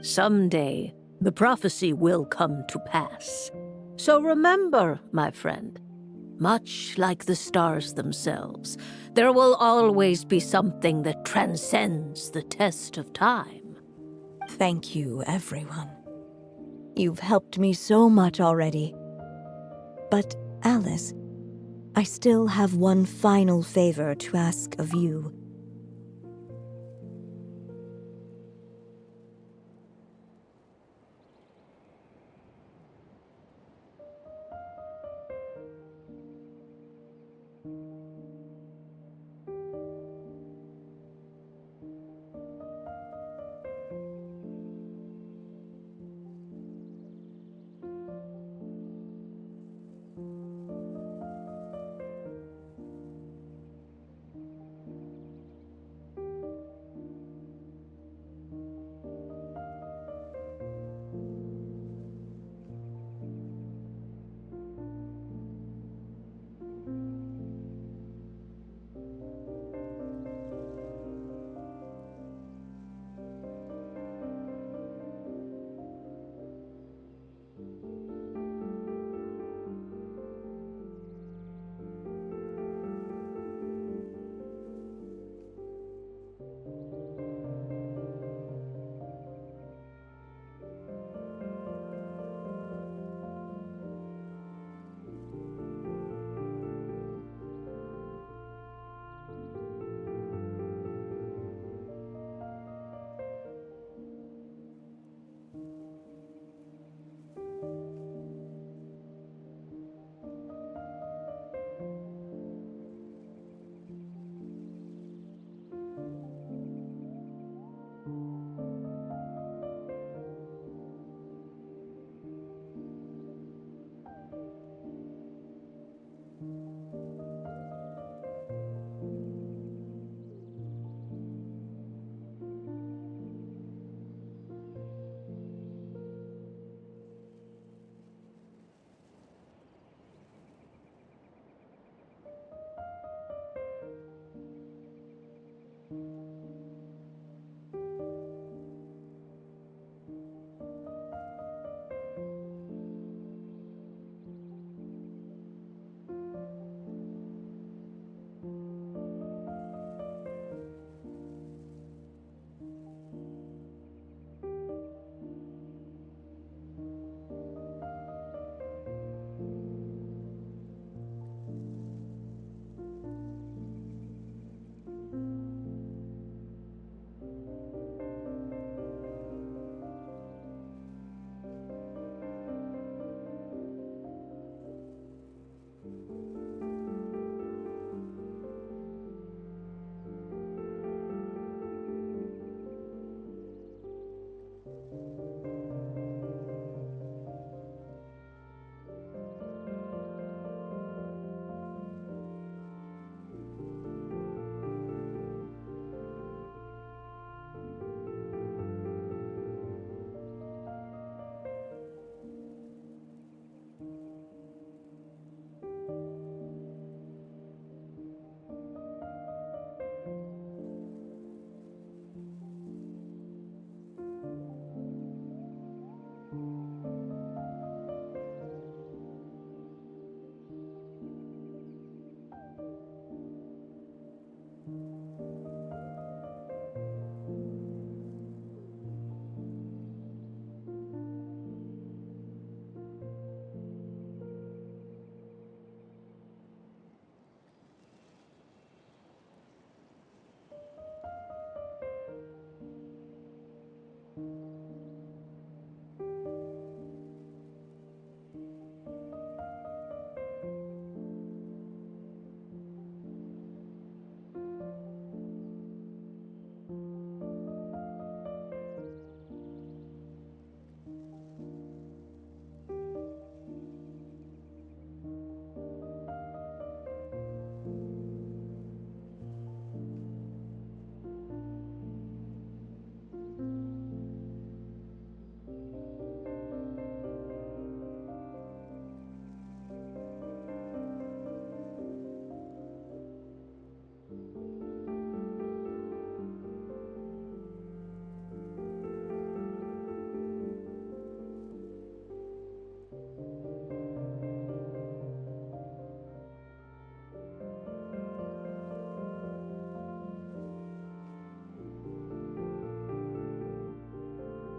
Someday, the prophecy will come to pass. So remember, my friend, much like the stars themselves, there will always be something that transcends the test of time. Thank you, everyone. You've helped me so much already. But, Alice, I still have one final favor to ask of you.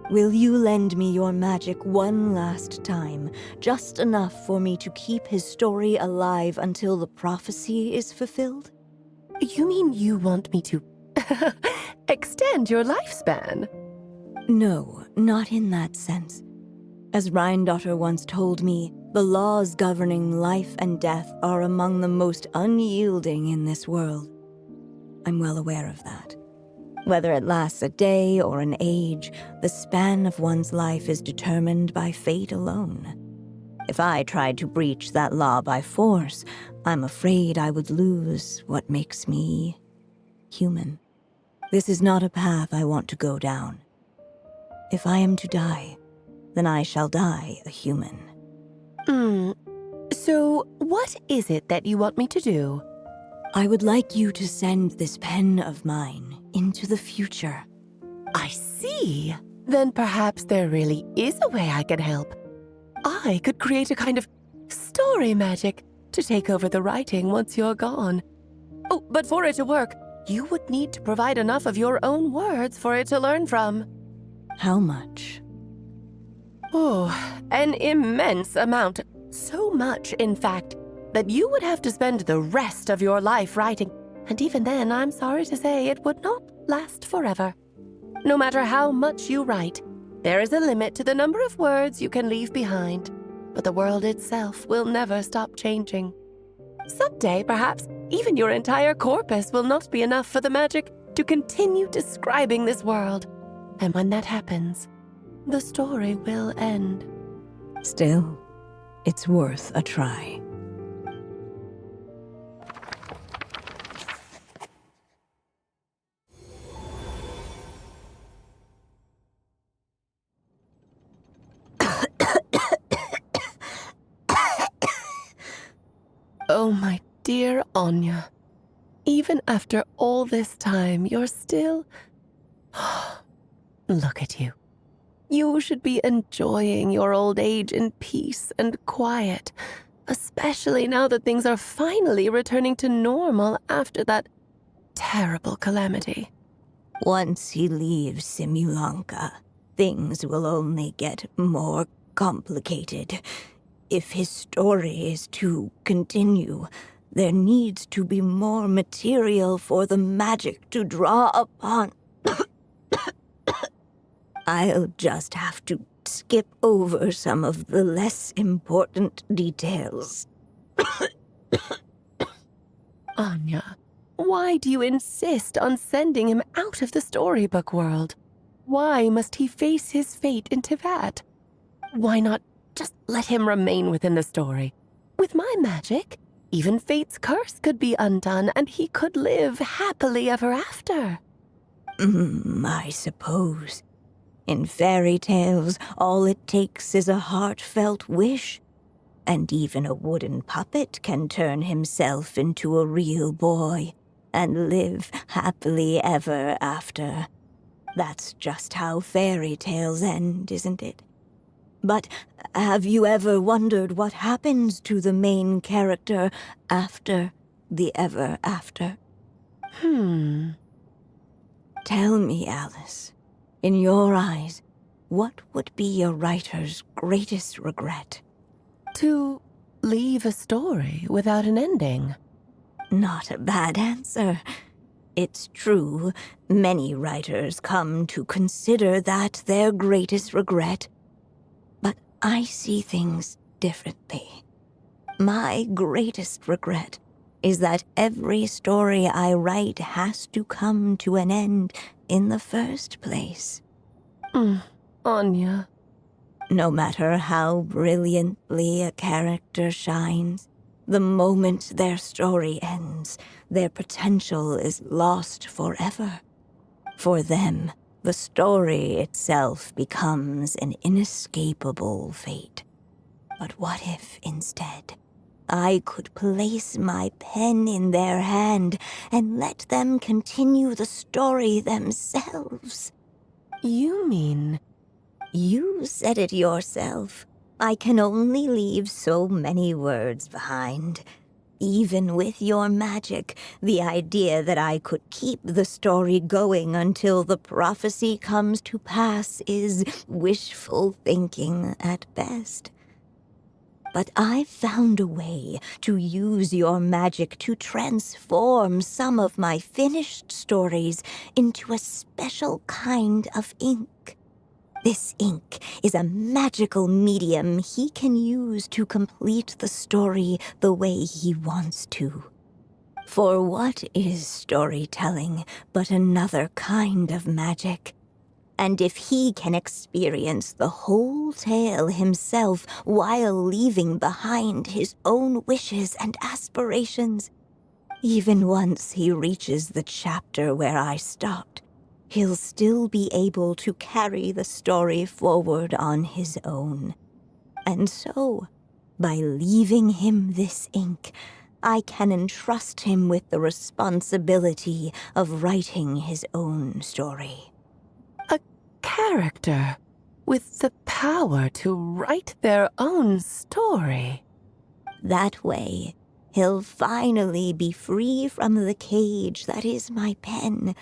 Will you lend me your magic one last time, just enough for me to keep his story alive until the prophecy is fulfilled? You mean you want me to extend your lifespan? No, not in that sense. As Rheindotter once told me, the laws governing life and death are among the most unyielding in this world. I'm well aware of that. Whether it lasts a day or an age, the span of one's life is determined by fate alone. If I tried to breach that law by force, I'm afraid I would lose what makes me human. This is not a path I want to go down. If I am to die, then I shall die a human. So what is it that you want me to do? I would like you to send this pen of mine into the future. I see. Then perhaps there really is a way I can help. I could create a kind of story magic to take over the writing once you're gone. Oh, but for it to work, you would need to provide enough of your own words for it to learn from. How much? Oh, an immense amount. So much, in fact, that you would have to spend the rest of your life writing, and even then, I'm sorry to say, it would not last forever. No matter how much you write, there is a limit to the number of words you can leave behind, but the world itself will never stop changing. Someday, perhaps, even your entire corpus will not be enough for the magic to continue describing this world. And when that happens, the story will end. Still, it's worth a try. Oh, my dear Anya. Even after all this time, you're still... Look at you. You should be enjoying your old age in peace and quiet, especially now that things are finally returning to normal after that terrible calamity. Once he leaves Simulanka, things will only get more complicated. If his story is to continue, there needs to be more material for the magic to draw upon. I'll just have to skip over some of the less important details. Anya, why do you insist on sending him out of the storybook world? Why must he face his fate into that? Why not just let him remain within the story? With my magic, even fate's curse could be undone and he could live happily ever after. I suppose. In fairy tales, all it takes is a heartfelt wish. And even a wooden puppet can turn himself into a real boy and live happily ever after. That's just how fairy tales end, isn't it? But have you ever wondered what happens to the main character after the ever after? Tell me, Alice, in your eyes, what would be a writer's greatest regret? To leave a story without an ending. Not a bad answer. It's true, many writers come to consider that their greatest regret. But I see things differently. My greatest regret is that every story I write has to come to an end in the first place. Anya. No matter how brilliantly a character shines, the moment their story ends, their potential is lost forever. For them, the story itself becomes an inescapable fate. But what if, instead, I could place my pen in their hand and let them continue the story themselves? You mean... You said it yourself. I can only leave so many words behind. Even with your magic, the idea that I could keep the story going until the prophecy comes to pass is wishful thinking at best. But I've found a way to use your magic to transform some of my finished stories into a special kind of ink. This ink is a magical medium he can use to complete the story the way he wants to. For what is storytelling but another kind of magic? And if he can experience the whole tale himself while leaving behind his own wishes and aspirations, even once he reaches the chapter where I stopped, he'll still be able to carry the story forward on his own. And so, by leaving him this ink, I can entrust him with the responsibility of writing his own story. Character with the power to write their own story. That way, he'll finally be free from the cage that is my pen.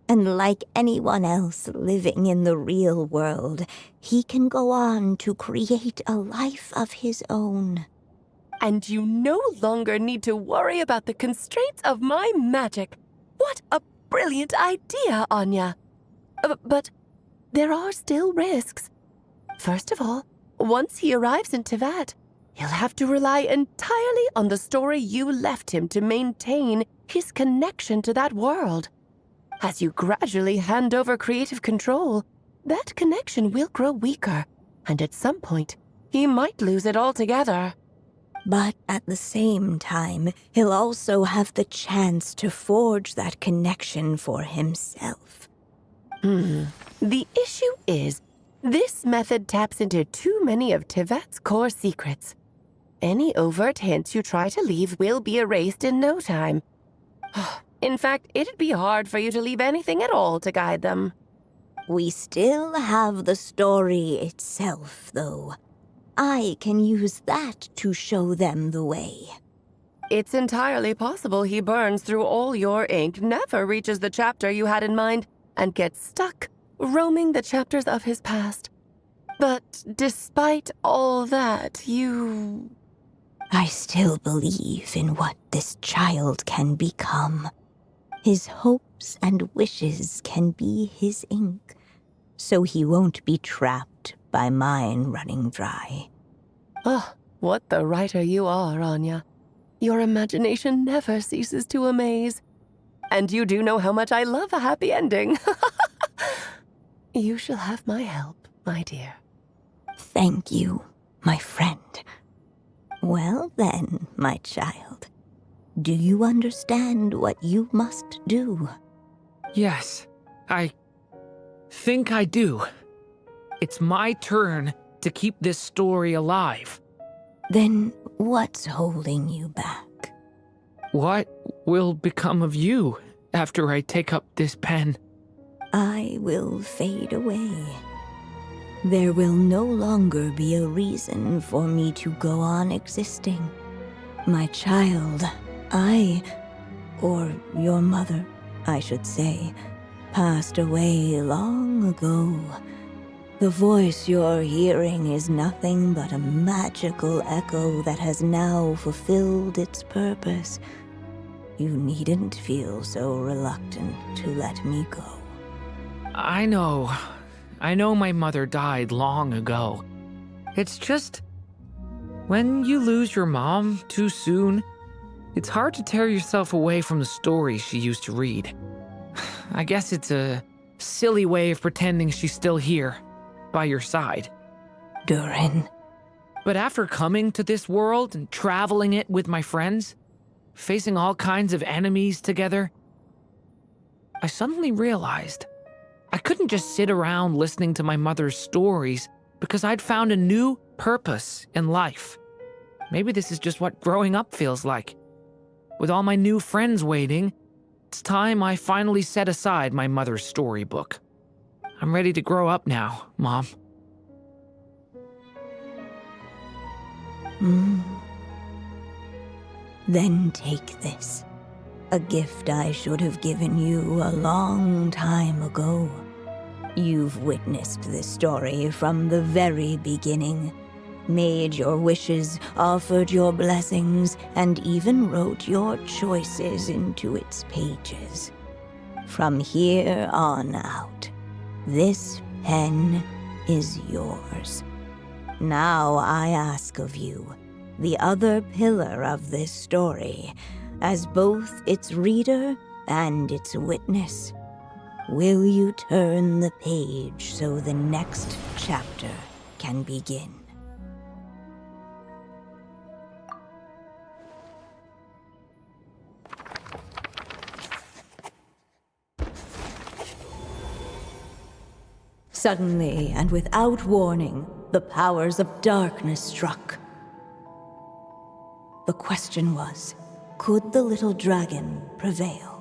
And like anyone else living in the real world, he can go on to create a life of his own. And you no longer need to worry about the constraints of my magic. What a brilliant idea, Anya. But there are still risks. First of all, once he arrives in Teyvat, he'll have to rely entirely on the story you left him to maintain his connection to that world. As you gradually hand over creative control, that connection will grow weaker, and at some point, he might lose it altogether. But at the same time, he'll also have the chance to forge that connection for himself. The issue is, this method taps into too many of Teyvat's core secrets. Any overt hints you try to leave will be erased in no time. In fact, it'd be hard for you to leave anything at all to guide them. We still have the story itself, though. I can use that to show them the way. It's entirely possible he burns through all your ink, never reaches the chapter you had in mind, and gets stuck, roaming the chapters of his past. But despite all that, I still believe in what this child can become. His hopes and wishes can be his ink, so he won't be trapped by mine running dry. Oh, what the writer you are, Anya. Your imagination never ceases to amaze. And you do know how much I love a happy ending. You shall have my help, my dear. Thank you, my friend. Well then, my child, do you understand what you must do? Yes, I think I do. It's my turn to keep this story alive. Then what's holding you back? What will become of you after I take up this pen? I will fade away. There will no longer be a reason for me to go on existing. My child, or your mother, I should say, passed away long ago. The voice you're hearing is nothing but a magical echo that has now fulfilled its purpose. You needn't feel so reluctant to let me go. I know my mother died long ago. It's just, when you lose your mom too soon, it's hard to tear yourself away from the stories she used to read. I guess it's a silly way of pretending she's still here, by your side. Durin. But after coming to this world and traveling it with my friends, facing all kinds of enemies together, I suddenly realized I couldn't just sit around listening to my mother's stories because I'd found a new purpose in life. Maybe this is just what growing up feels like. With all my new friends waiting, it's time I finally set aside my mother's storybook. I'm ready to grow up now, Mom. Then take this. A gift I should have given you a long time ago. You've witnessed this story from the very beginning. Made your wishes, offered your blessings, and even wrote your choices into its pages. From here on out, this pen is yours. Now I ask of you, the other pillar of this story, as both its reader and its witness, will you turn the page so the next chapter can begin? Suddenly, and without warning, the powers of darkness struck. The question was, could the little dragon prevail?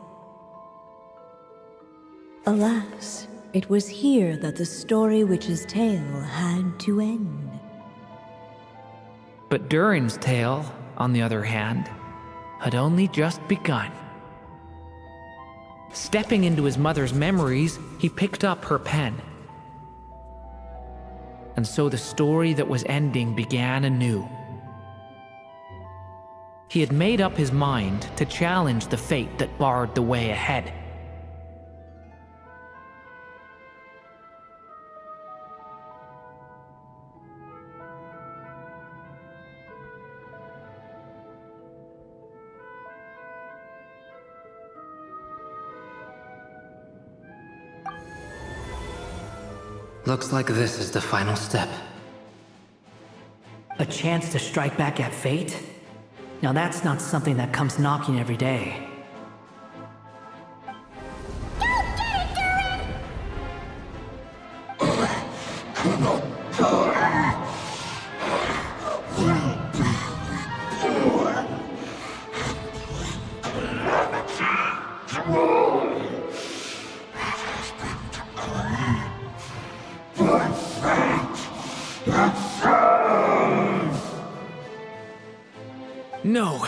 Alas, it was here that the story witch's tale had to end. But Durin's tale, on the other hand, had only just begun. Stepping into his mother's memories, he picked up her pen. And so the story that was ending began anew. He had made up his mind to challenge the fate that barred the way ahead. Looks like this is the final step. A chance to strike back at fate? Now that's not something that comes knocking every day. No,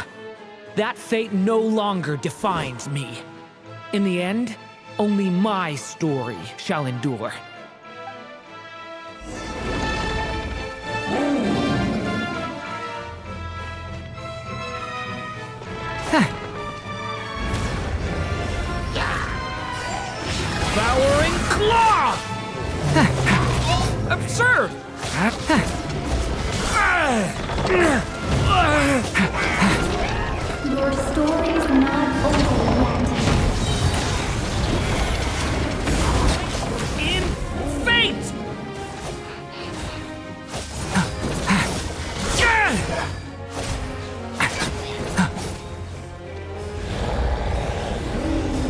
that fate no longer defines me. In the end, only my story shall endure. Devouring claw! Absurd! Your story's not over yet. In fate!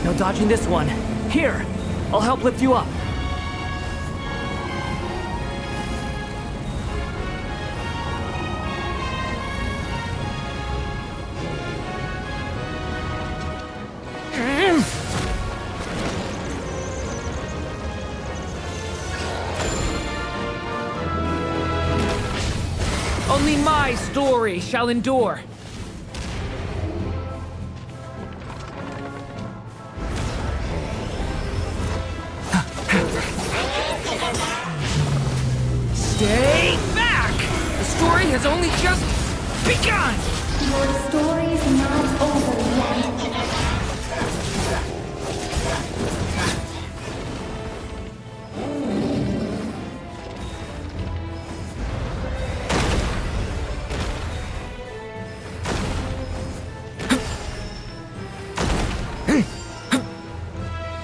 No dodging this one. Here, I'll help lift you up. Only my story shall endure. Stay back! The story has only just begun! Your story's not over yet.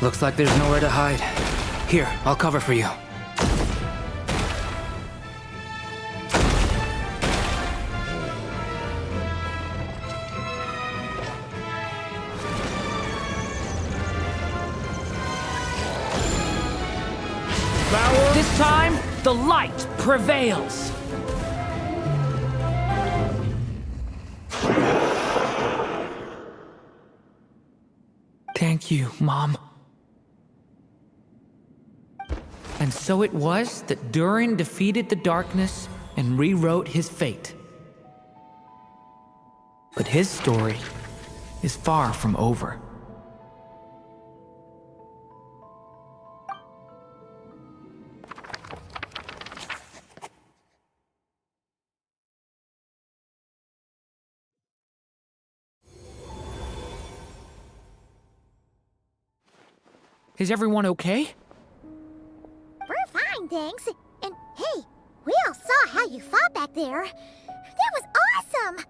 Looks like there's nowhere to hide. Here, I'll cover for you. This time, the light prevails. Thank you, Mom. And so it was that Durin defeated the darkness and rewrote his fate. But his story is far from over. Is everyone okay? We're fine, thanks. And hey, we all saw how you fought back there. That was awesome!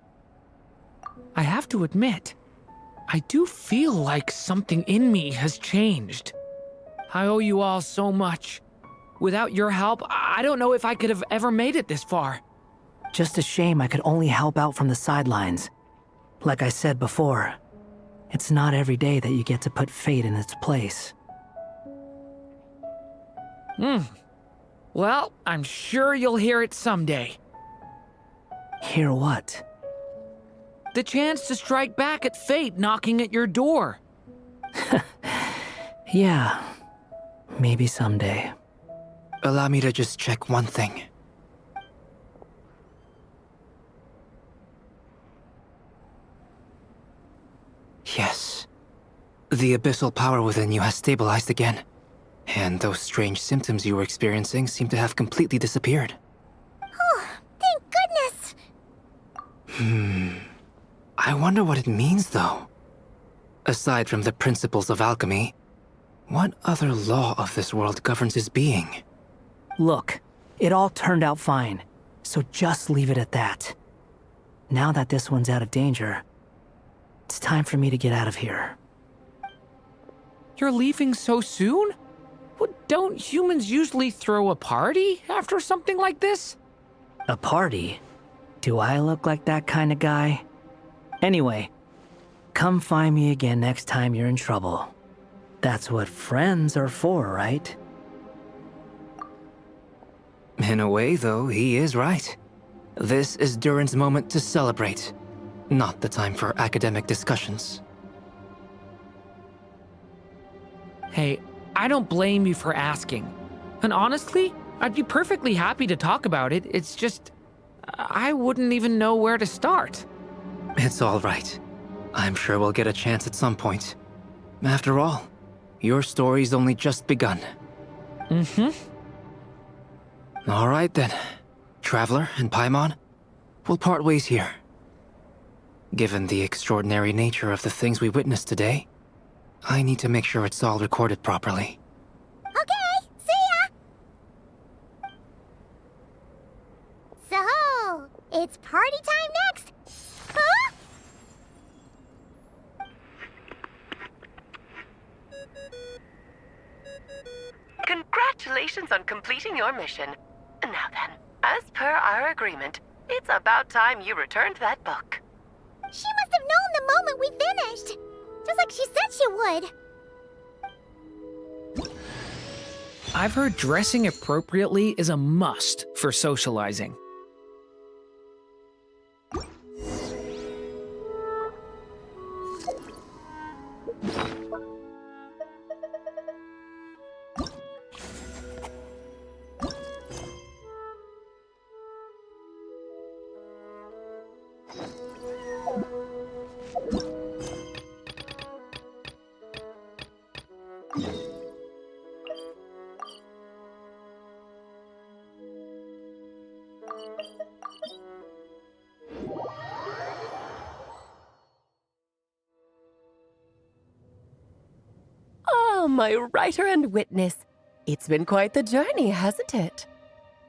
I have to admit, I do feel like something in me has changed. I owe you all so much. Without your help, I don't know if I could have ever made it this far. Just a shame I could only help out from the sidelines. Like I said before, it's not every day that you get to put fate in its place. Well, I'm sure you'll hear it someday. Hear what? The chance to strike back at fate knocking at your door. Yeah, maybe someday. Allow me to just check one thing. Yes. The abyssal power within you has stabilized again. And those strange symptoms you were experiencing seem to have completely disappeared. Oh, thank goodness! I wonder what it means, though. Aside from the principles of alchemy, what other law of this world governs his being? Look, it all turned out fine, so just leave it at that. Now that this one's out of danger, it's time for me to get out of here. You're leaving so soon? Don't humans usually throw a party after something like this? A party? Do I look like that kind of guy? Anyway, come find me again next time you're in trouble. That's what friends are for, right? In a way, though, he is right. This is Durin's moment to celebrate, not the time for academic discussions. Hey, I don't blame you for asking. And honestly, I'd be perfectly happy to talk about it. It's just, I wouldn't even know where to start. It's all right. I'm sure we'll get a chance at some point. After all, your story's only just begun. All right then. Traveler and Paimon, we'll part ways here. Given the extraordinary nature of the things we witnessed today, I need to make sure it's all recorded properly. Okay, see ya! So, it's party time next? Huh? Congratulations on completing your mission. Now then, as per our agreement, it's about time you returned that book. She must have known the moment we finished. Just like she said she would. I've heard dressing appropriately is a must for socializing. Oh, my writer and witness. It's been quite the journey, hasn't it?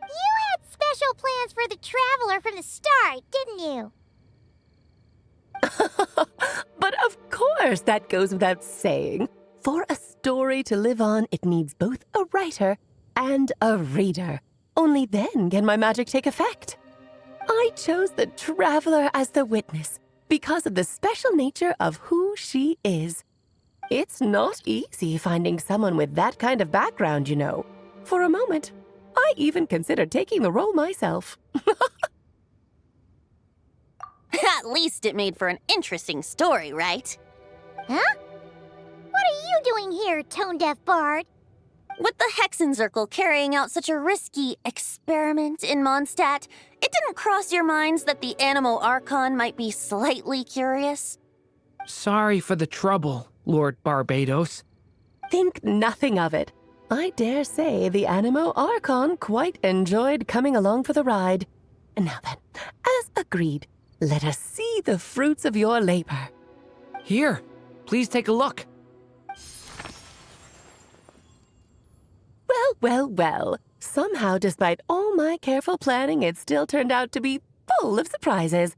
You had special plans for the Traveler from the start, didn't you? But of course, that goes without saying. For a story to live on, it needs both a writer and a reader. Only then can my magic take effect. I chose the Traveler as the witness because of the special nature of who she is. It's not easy finding someone with that kind of background, you know. For a moment, I even considered taking the role myself. At least it made for an interesting story, right? Huh? What are you doing here, tone-deaf bard? With the Hexenzirkel carrying out such a risky experiment in Mondstadt, it didn't cross your minds that the Animo Archon might be slightly curious? Sorry for the trouble, Lord Barbados. Think nothing of it. I dare say the Animo Archon quite enjoyed coming along for the ride. And now then, as agreed, let us see the fruits of your labor. Here, please take a look. Well. Somehow, despite all my careful planning, it still turned out to be full of surprises.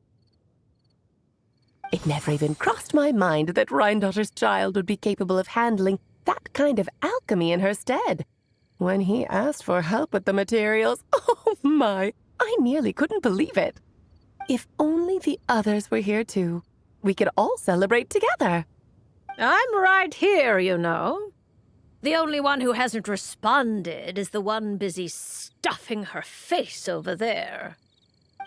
It never even crossed my mind that Rhindotter's child would be capable of handling that kind of alchemy in her stead. When he asked for help with the materials, oh my, I nearly couldn't believe it. If only the others were here too, we could all celebrate together. I'm right here, you know. The only one who hasn't responded is the one busy stuffing her face over there.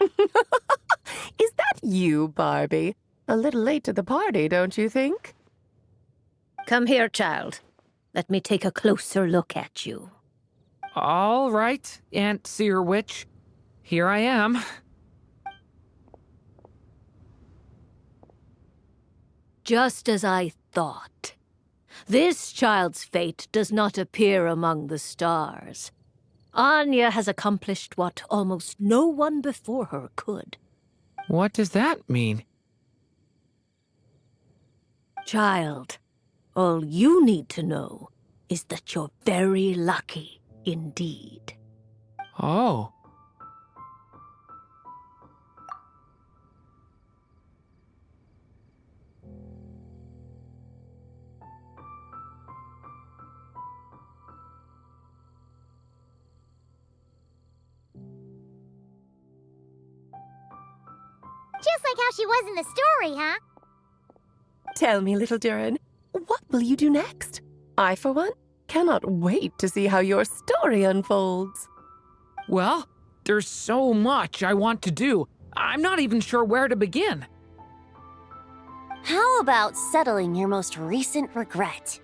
Is that you, Barbie? A little late to the party, don't you think? Come here, child. Let me take a closer look at you. All right, Aunt Seer Witch. Here I am. Just as I thought. This child's fate does not appear among the stars. Anya has accomplished what almost no one before her could. What does that mean? Child, all you need to know is that you're very lucky indeed. Oh. Just like how she was in the story, huh? Tell me, little Durin, what will you do next? I, for one, cannot wait to see how your story unfolds. Well, there's so much I want to do. I'm not even sure where to begin. How about settling your most recent regret?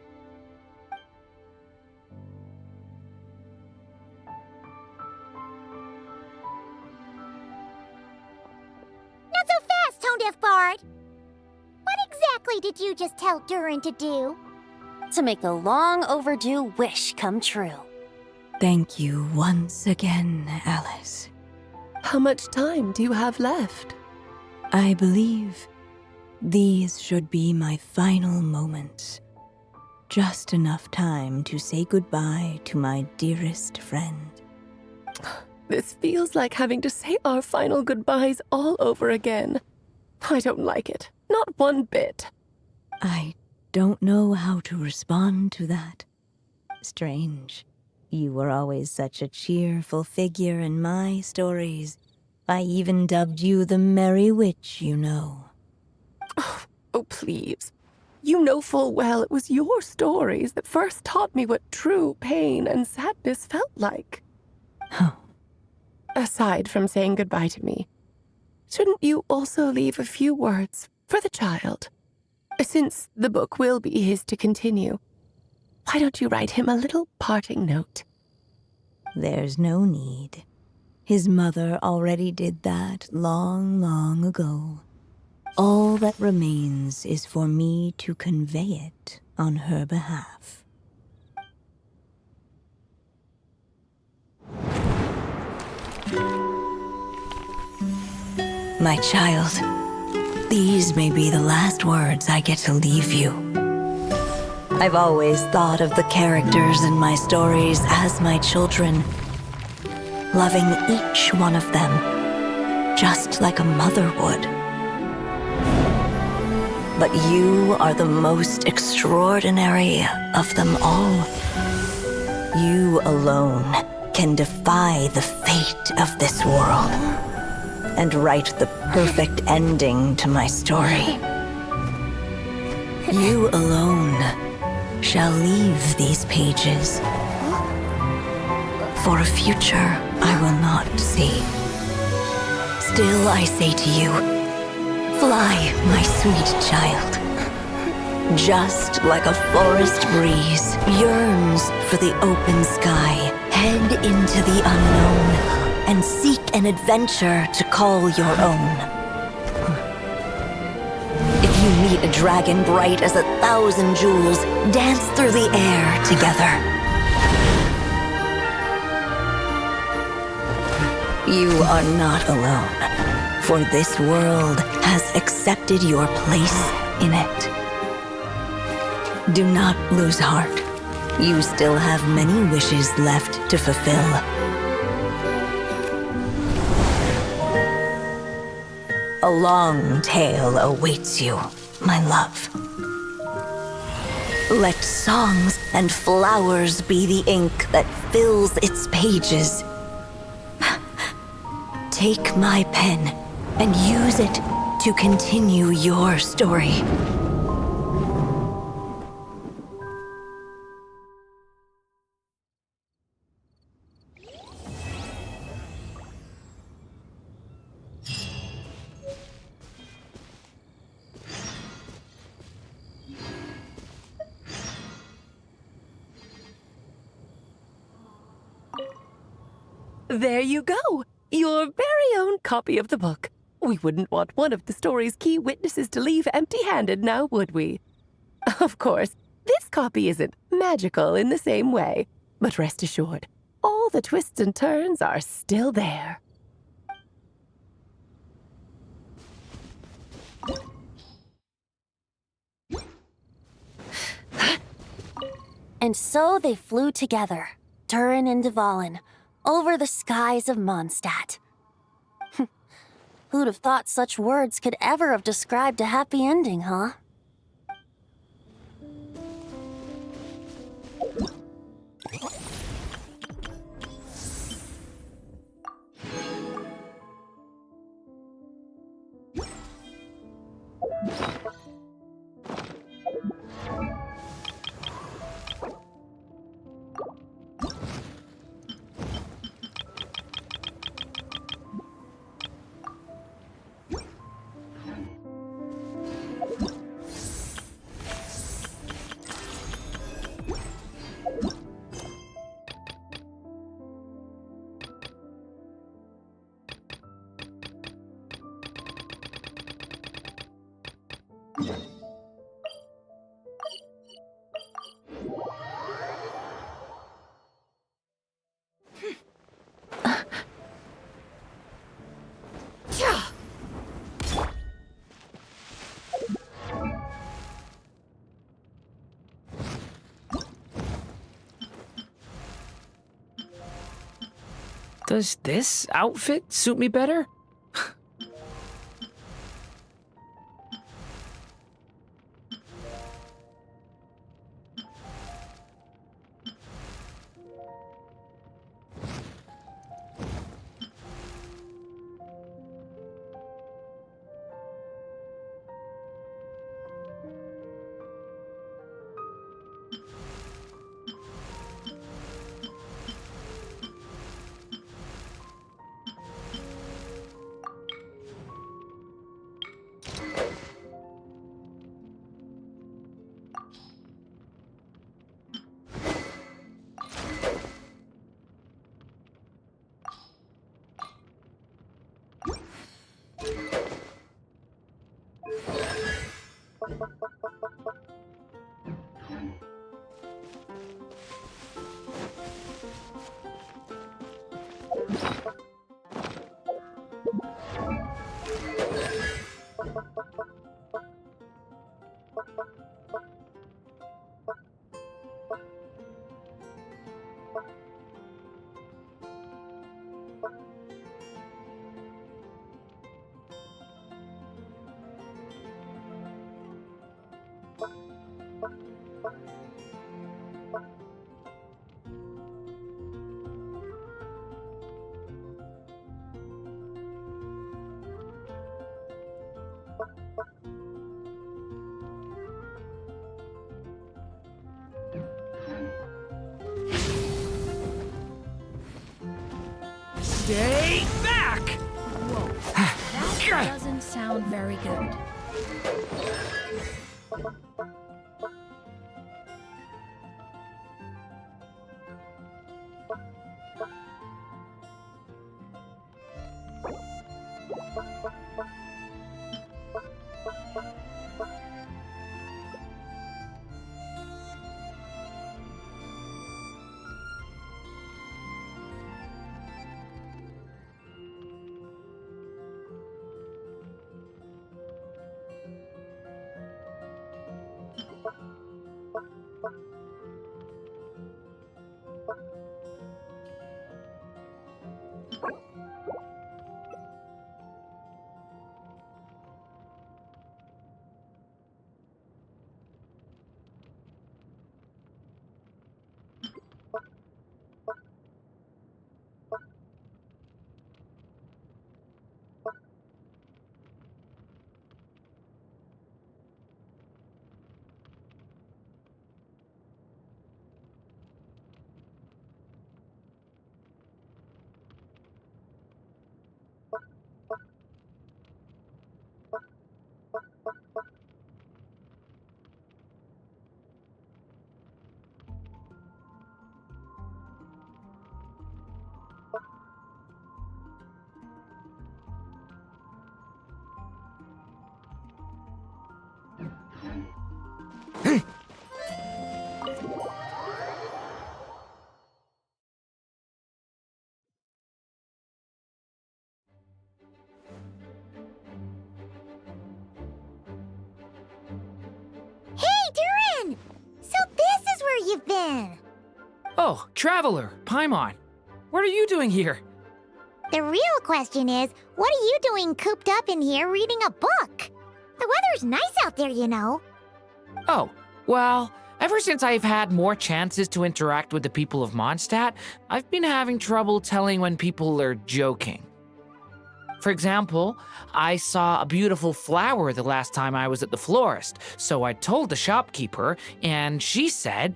Not so fast, Tone-Deaf Bard! What exactly did you just tell Durin to do? To make a long overdue wish come true. Thank you once again, Alice. How much time do you have left? I believe these should be my final moments. Just enough time to say goodbye to my dearest friend. This feels like having to say our final goodbyes all over again. I don't like it. Not one bit. I don't know how to respond to that. Strange. You were always such a cheerful figure in my stories. I even dubbed you the Merry Witch, you know. Oh, please. You know full well it was your stories that first taught me what true pain and sadness felt like. Oh. Aside from saying goodbye to me, shouldn't you also leave a few words for the child? Since the book will be his to continue, why don't you write him a little parting note? There's no need. His mother already did that long, long ago. All that remains is for me to convey it on her behalf. My child, these may be the last words I get to leave you. I've always thought of the characters in my stories as my children, loving each one of them, just like a mother would. But you are the most extraordinary of them all. You alone can defy the fate of this world and write the perfect ending to my story. You alone shall leave these pages for a future I will not see. Still I say to you, fly, my sweet child, just like a forest breeze. yearns for the open sky. Head into the unknown and seek an adventure to call your own. If you meet a dragon bright as 1,000 jewels, dance through the air together. You are not alone, for this world has accepted your place in it. Do not lose heart. You still have many wishes left to fulfill. A long tale awaits you, my love. Let songs and flowers be the ink that fills its pages. Take my pen and use it to continue your story. There you go! Your very own copy of the book. We wouldn't want one of the story's key witnesses to leave empty-handed now, would we? Of course, this copy isn't magical in the same way, but rest assured, all the twists and turns are still there. And so they flew together, Durin and Dvalin, over the skies of Mondstadt. Who'd have thought such words could ever have described a happy ending, huh? Does this outfit suit me better? Stay back! Whoa, that doesn't sound very good. Hey, Durin! So this is where you've been! Oh, Traveler, Paimon. What are you doing here? The real question is, what are you doing cooped up in here reading a book? The weather's nice out there, you know. Oh, well, ever since I've had more chances to interact with the people of Mondstadt, I've been having trouble telling when people are joking. For example, I saw a beautiful flower the last time I was at the florist, so I told the shopkeeper, and she said,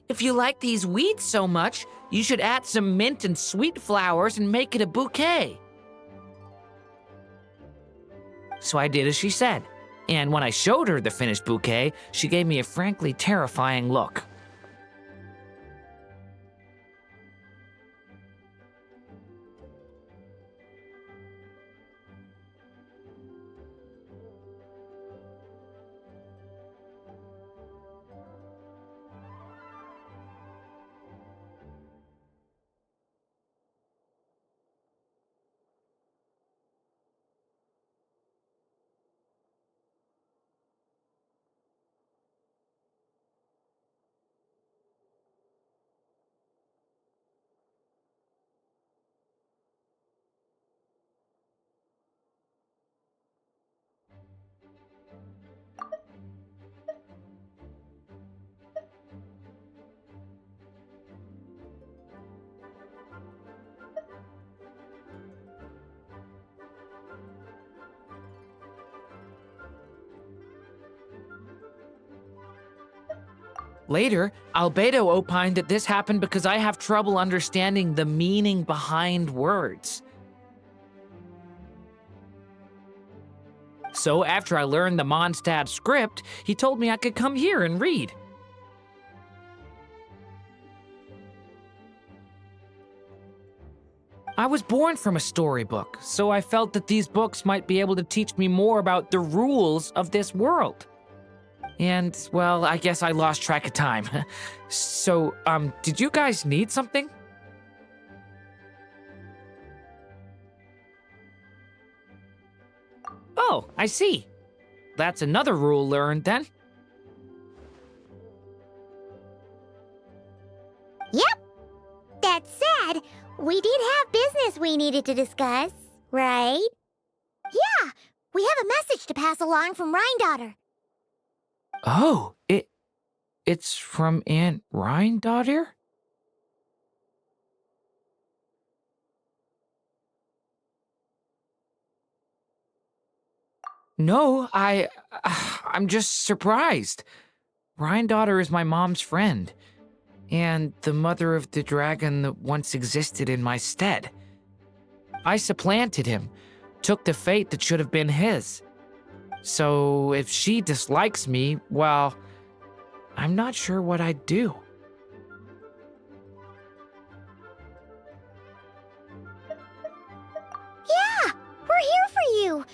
if you like these weeds so much, you should add some mint and sweet flowers and make it a bouquet. So I did as she said, and when I showed her the finished bouquet, she gave me a frankly terrifying look. Later, Albedo opined that this happened because I have trouble understanding the meaning behind words. So after I learned the Mondstadt script, he told me I could come here and read. I was born from a storybook, so I felt that these books might be able to teach me more about the rules of this world. And, well, I guess I lost track of time. So, did you guys need something? Oh, I see. That's another rule learned, then. Yep. That said, we did have business we needed to discuss, right? Yeah, we have a message to pass along from Rhindaughter. Oh, it's from Aunt Rhindaughter? No, I'm just surprised. Rhindaughter is my mom's friend, and the mother of the dragon that once existed in my stead. I supplanted him, took the fate that should have been his. So if she dislikes me, well, I'm not sure what I'd do. Yeah, we're here for you.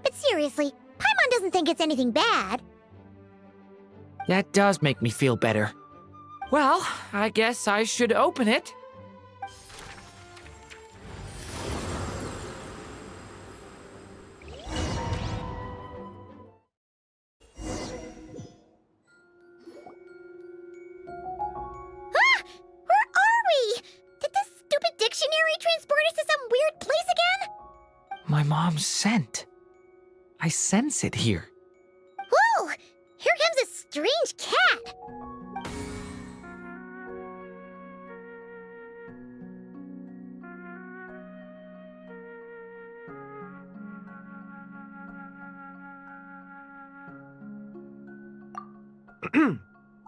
But seriously, Paimon doesn't think it's anything bad. That does make me feel better. Well, I guess I should open it. dictionary transport us to some weird place again? My mom's scent. I sense it here. Whoa! Here comes a strange cat!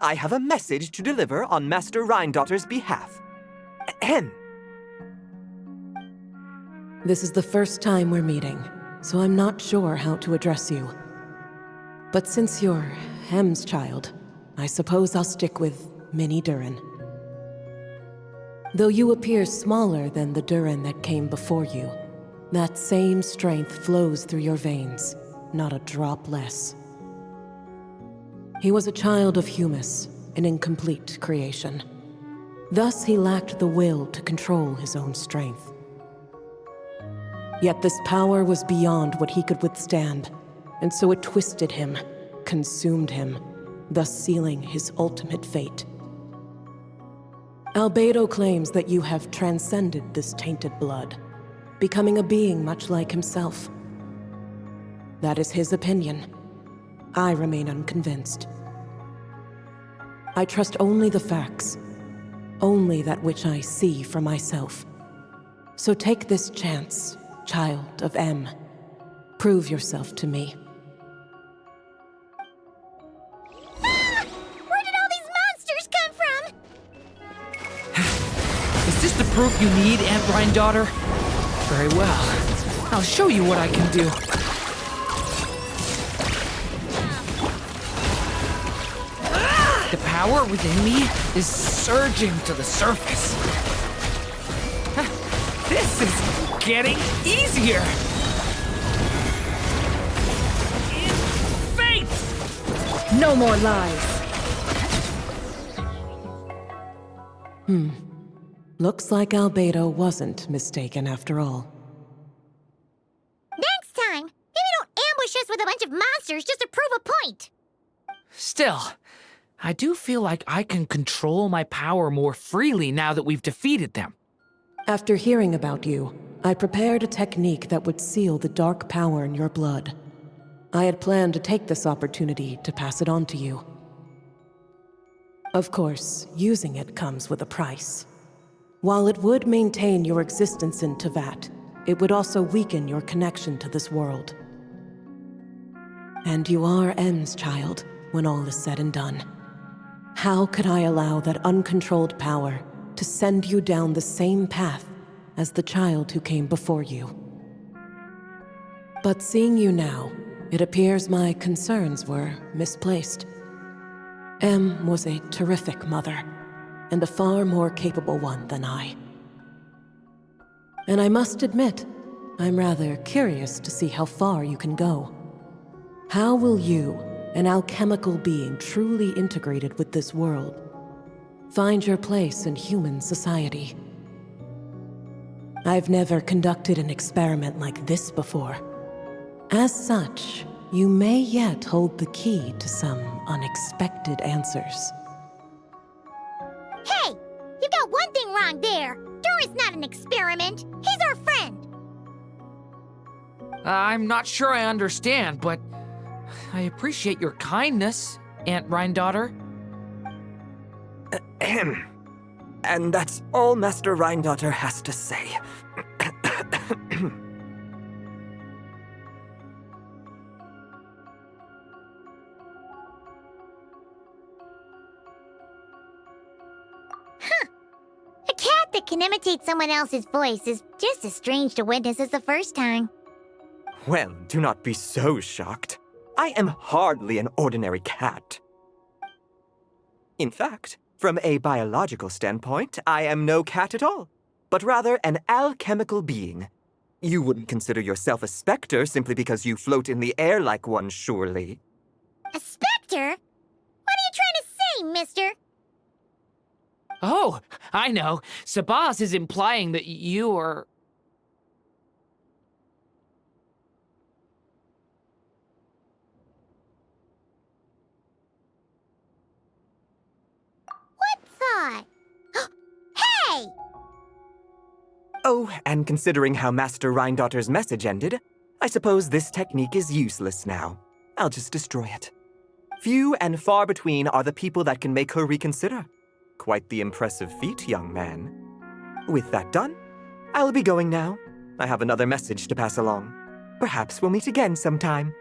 I have a message to deliver on Master Rhindaughter's behalf. Ahem. This is the first time we're meeting, so I'm not sure how to address you. But since you're Hem's child, I suppose I'll stick with Mini Durin. Though you appear smaller than the Durin that came before you, that same strength flows through your veins, not a drop less. He was a child of Humus, an incomplete creation. Thus he lacked the will to control his own strength. Yet this power was beyond what he could withstand, and so it twisted him, consumed him, thus sealing his ultimate fate. Albedo claims that you have transcended this tainted blood, becoming a being much like himself. That is his opinion. I remain unconvinced. I trust only the facts, only that which I see for myself. So take this chance, child of M. Prove yourself to me. Ah! Where did all these monsters come from? Is this the proof you need, Aunt Rhindaughter? Very well. I'll show you what I can do. The power within me is surging to the surface. This is getting easier. In fate! No more lies. Looks like Albedo wasn't mistaken after all. Next time, maybe don't ambush us with a bunch of monsters just to prove a point. Still, I do feel like I can control my power more freely now that we've defeated them. After hearing about you, I prepared a technique that would seal the dark power in your blood. I had planned to take this opportunity to pass it on to you. Of course, using it comes with a price. While it would maintain your existence in Tevat, it would also weaken your connection to this world. And you are M's child, when all is said and done. How could I allow that uncontrolled power to send you down the same path as the child who came before you? But seeing you now, it appears my concerns were misplaced. M was a terrific mother, and a far more capable one than I. And I must admit, I'm rather curious to see how far you can go. How will you, an alchemical being truly integrated with this world, find your place in human society? I've never conducted an experiment like this before. As such, you may yet hold the key to some unexpected answers. Hey! You got one thing wrong there. Durin's not an experiment. He's our friend. I'm not sure I understand, but I appreciate your kindness, Aunt Rhindaughter. Ahem. And that's all Master Rhindaughter has to say. A cat that can imitate someone else's voice is just as strange to witness as the first time. Well, do not be so shocked. I am hardly an ordinary cat. In fact, from a biological standpoint, I am no cat at all, but rather an alchemical being. You wouldn't consider yourself a specter simply because you float in the air like one, surely. A specter? What are you trying to say, mister? Oh, I know. Sabaz is implying that you are... What thought? Hey! Oh, and considering how Master Rhindotter's message ended, I suppose this technique is useless now. I'll just destroy it. Few and far between are the people that can make her reconsider. Quite the impressive feat, young man. With that done, I'll be going now. I have another message to pass along. Perhaps we'll meet again sometime.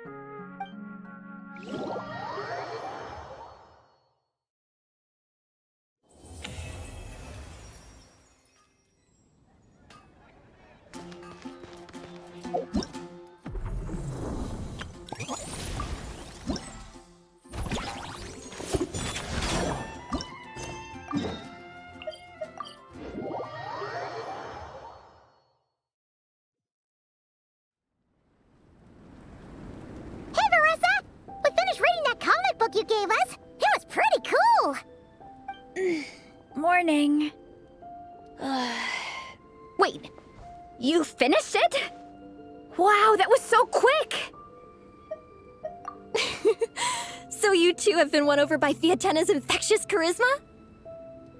Hey, Marissa! We finished reading that comic book you gave us. It was pretty cool. Morning. Wait, you finished it? Wow, that was so quick! So you two have been won over by Fiatena's infectious charisma?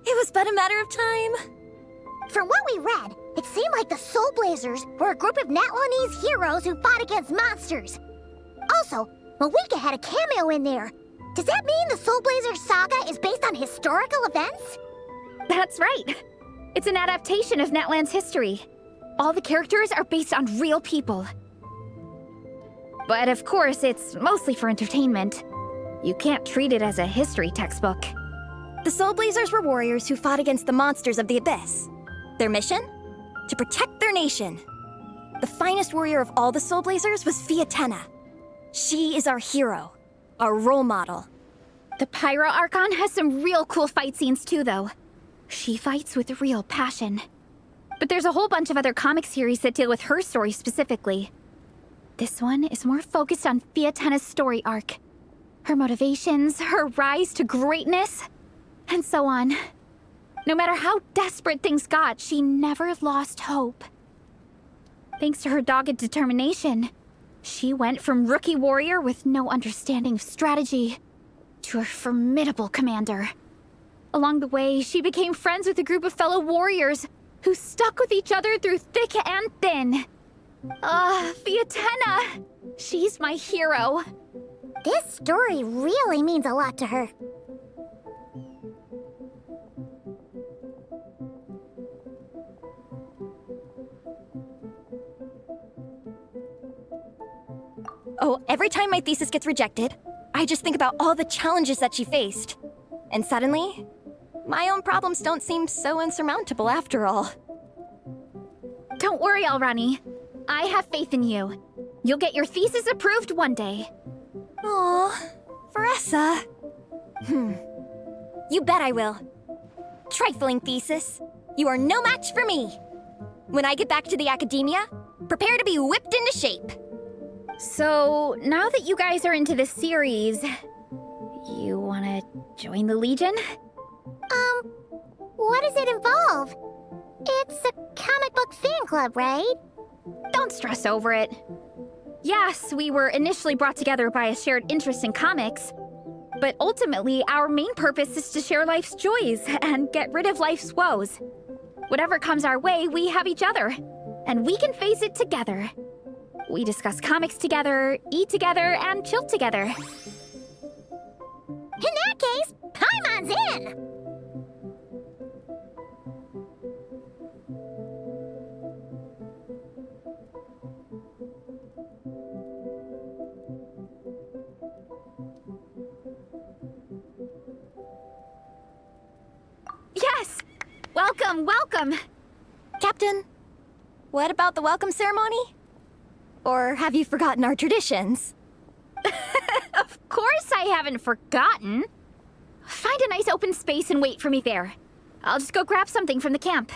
It was but a matter of time. From what we read, it seemed like the Soul Blazers were a group of Natlanese heroes who fought against monsters. Also, Malika had a cameo in there. Does that mean the Soul Blazer saga is based on historical events? That's right. It's an adaptation of Natlan's history. All the characters are based on real people. But of course, it's mostly for entertainment. You can't treat it as a history textbook. The Soul Blazers were warriors who fought against the monsters of the Abyss. Their mission? To protect their nation. The finest warrior of all the Soul Blazers was Fiatena. She is our hero, our role model. The Pyro Archon has some real cool fight scenes too, though. She fights with real passion. But there's a whole bunch of other comic series that deal with her story specifically. This one is more focused on Fiatena's story arc. Her motivations, her rise to greatness, and so on. No matter how desperate things got, she never lost hope. Thanks to her dogged determination, she went from rookie warrior with no understanding of strategy to a formidable commander. Along the way, she became friends with a group of fellow warriors who stuck with each other through thick and thin. Fiatena! She's my hero. This story really means a lot to her. Oh, every time my thesis gets rejected, I just think about all the challenges that she faced. And suddenly, my own problems don't seem so insurmountable after all. Don't worry, Alrani. I have faith in you. You'll get your thesis approved one day. Aw, Veressa. You bet I will. Trifling thesis. You are no match for me. When I get back to the academia, prepare to be whipped into shape. So, now that you guys are into this series, you wanna join the Legion? What does it involve? It's a comic book fan club, right? Don't stress over it. Yes, we were initially brought together by a shared interest in comics, but ultimately our main purpose is to share life's joys and get rid of life's woes. Whatever comes our way, we have each other, and we can face it together. We discuss comics together, eat together, and chill together. In that case, Paimon's in! Yes! Welcome, welcome! Captain, what about the welcome ceremony? Or have you forgotten our traditions? Of course I haven't forgotten. Find a nice open space and wait for me there. I'll just go grab something from the camp.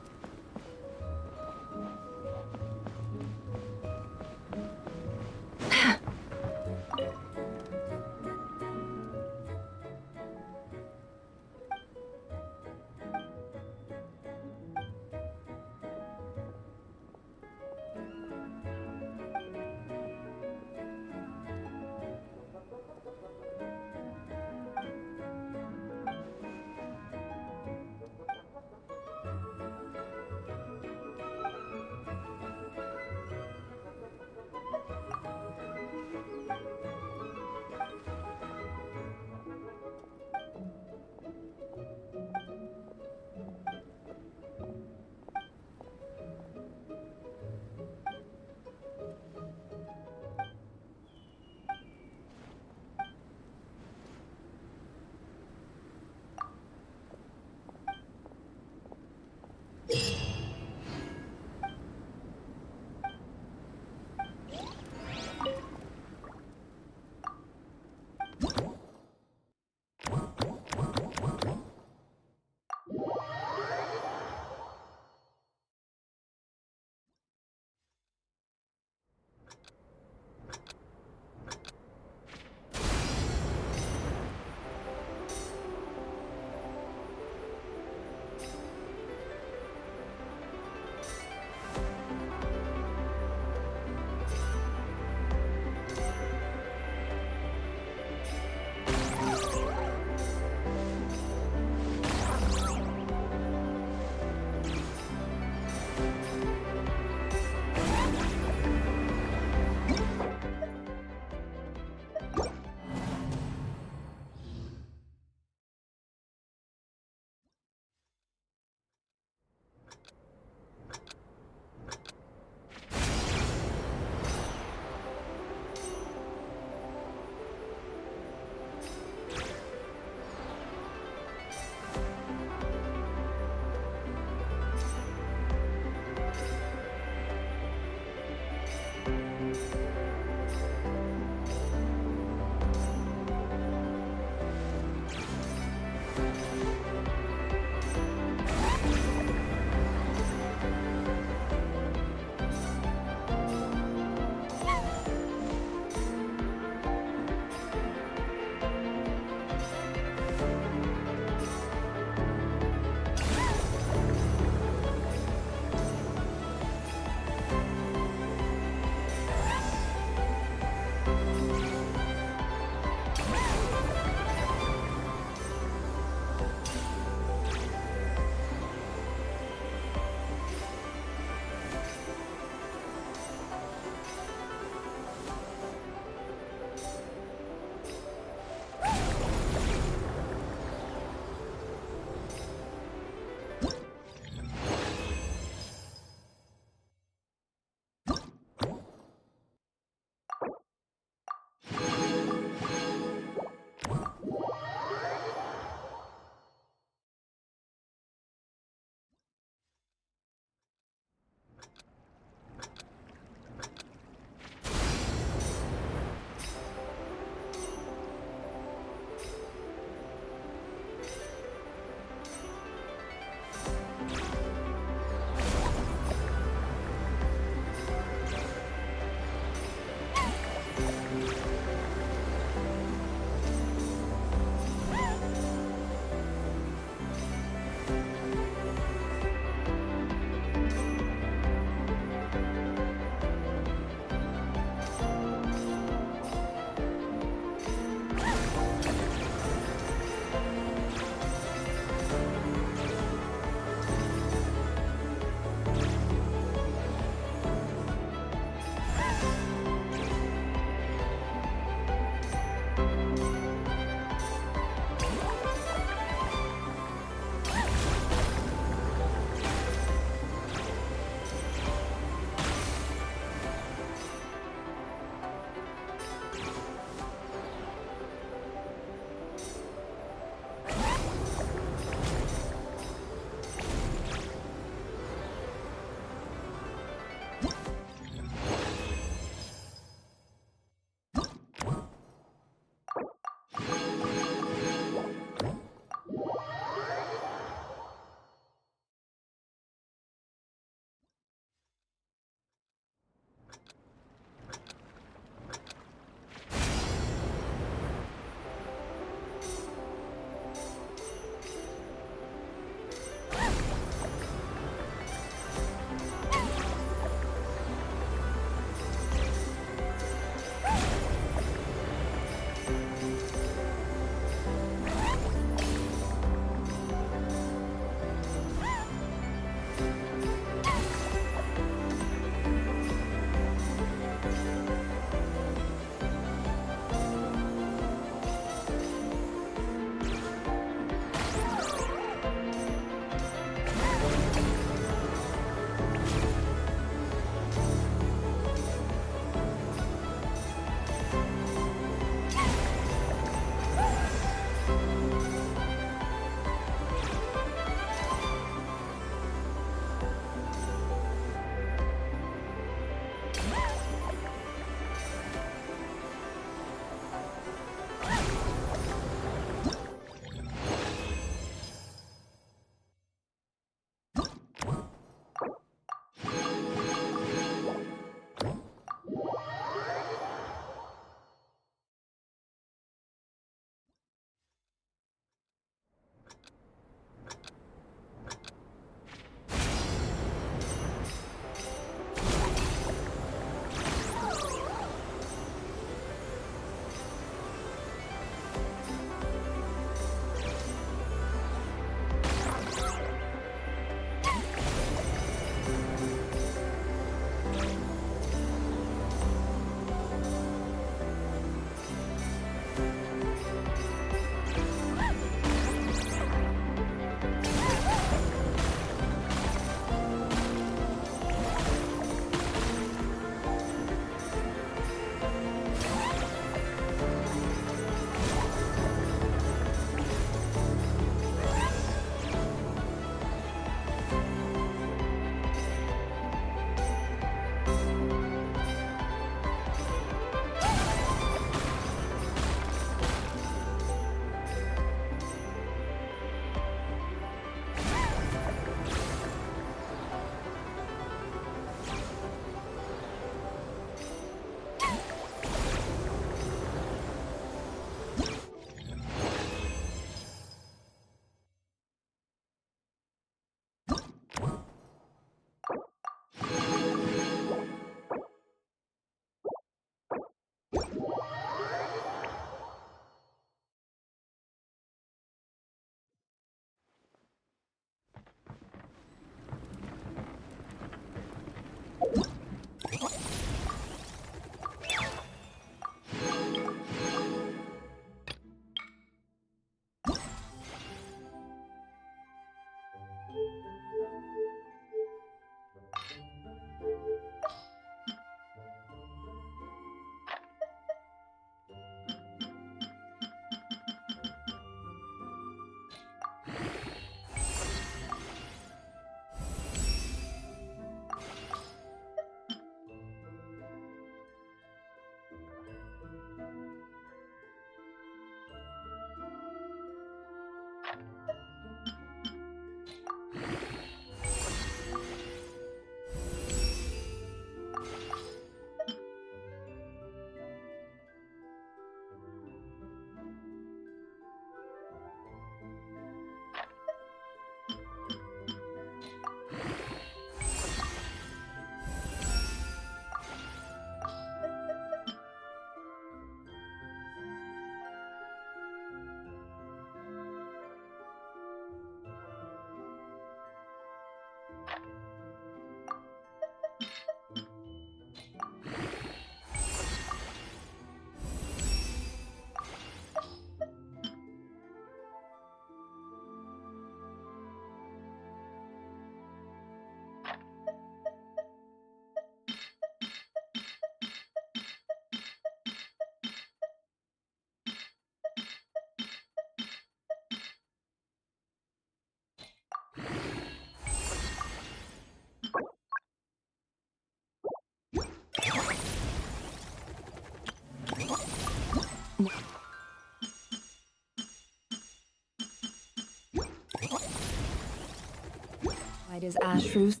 Why does Ashroo's...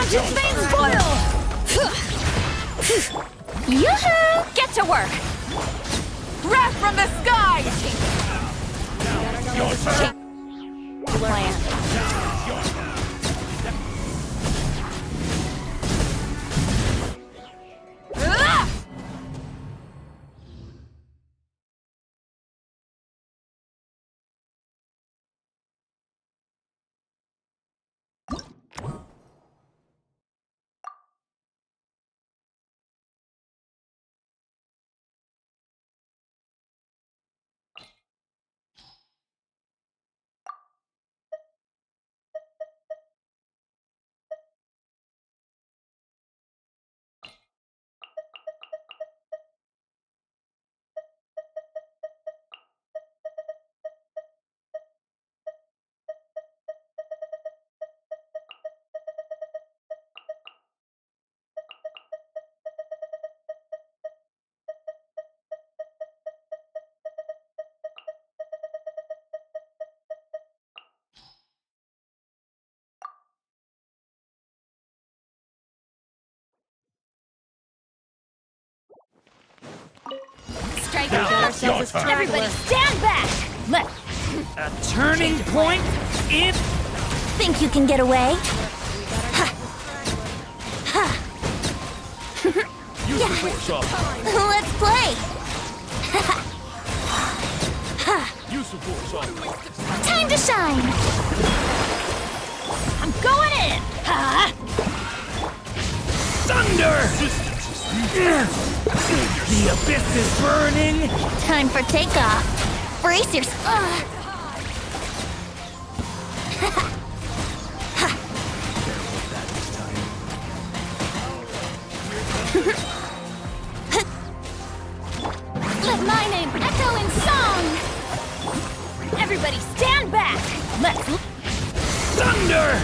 His veins boil! Yoo-hoo! Get to work! Wrath from the skies! Strike ourselves as everybody stand back! Let A turning point in... Think you can get away? Use the force off. Let's play! Use the force off. Time to shine! I'm going in! Thunder! The abyss is burning! Time for takeoff. Brace yourself. Let my name echo in song! Everybody stand back! Let's... Thunder!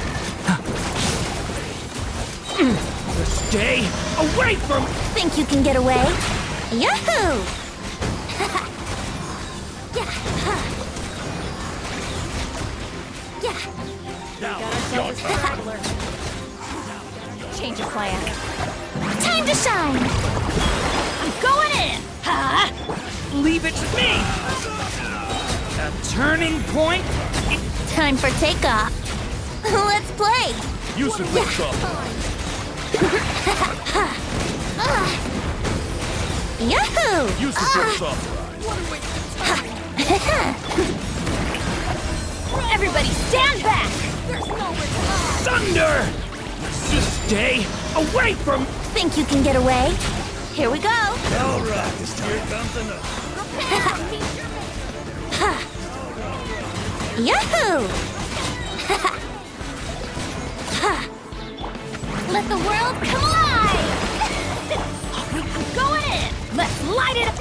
Stay away from... Think you can get away? Yahoo! Change of plan. Time to shine! I'm going in! Leave it to me! A turning point? Time for takeoff. Let's play! Use the force off. Yahoo! Use the force off. Everybody stand back! Thunder! Stay away from... Think you can get away? Here we go! All right, here comes another. Yahoo! Let the world come alive! I'm going in! Let's light it up!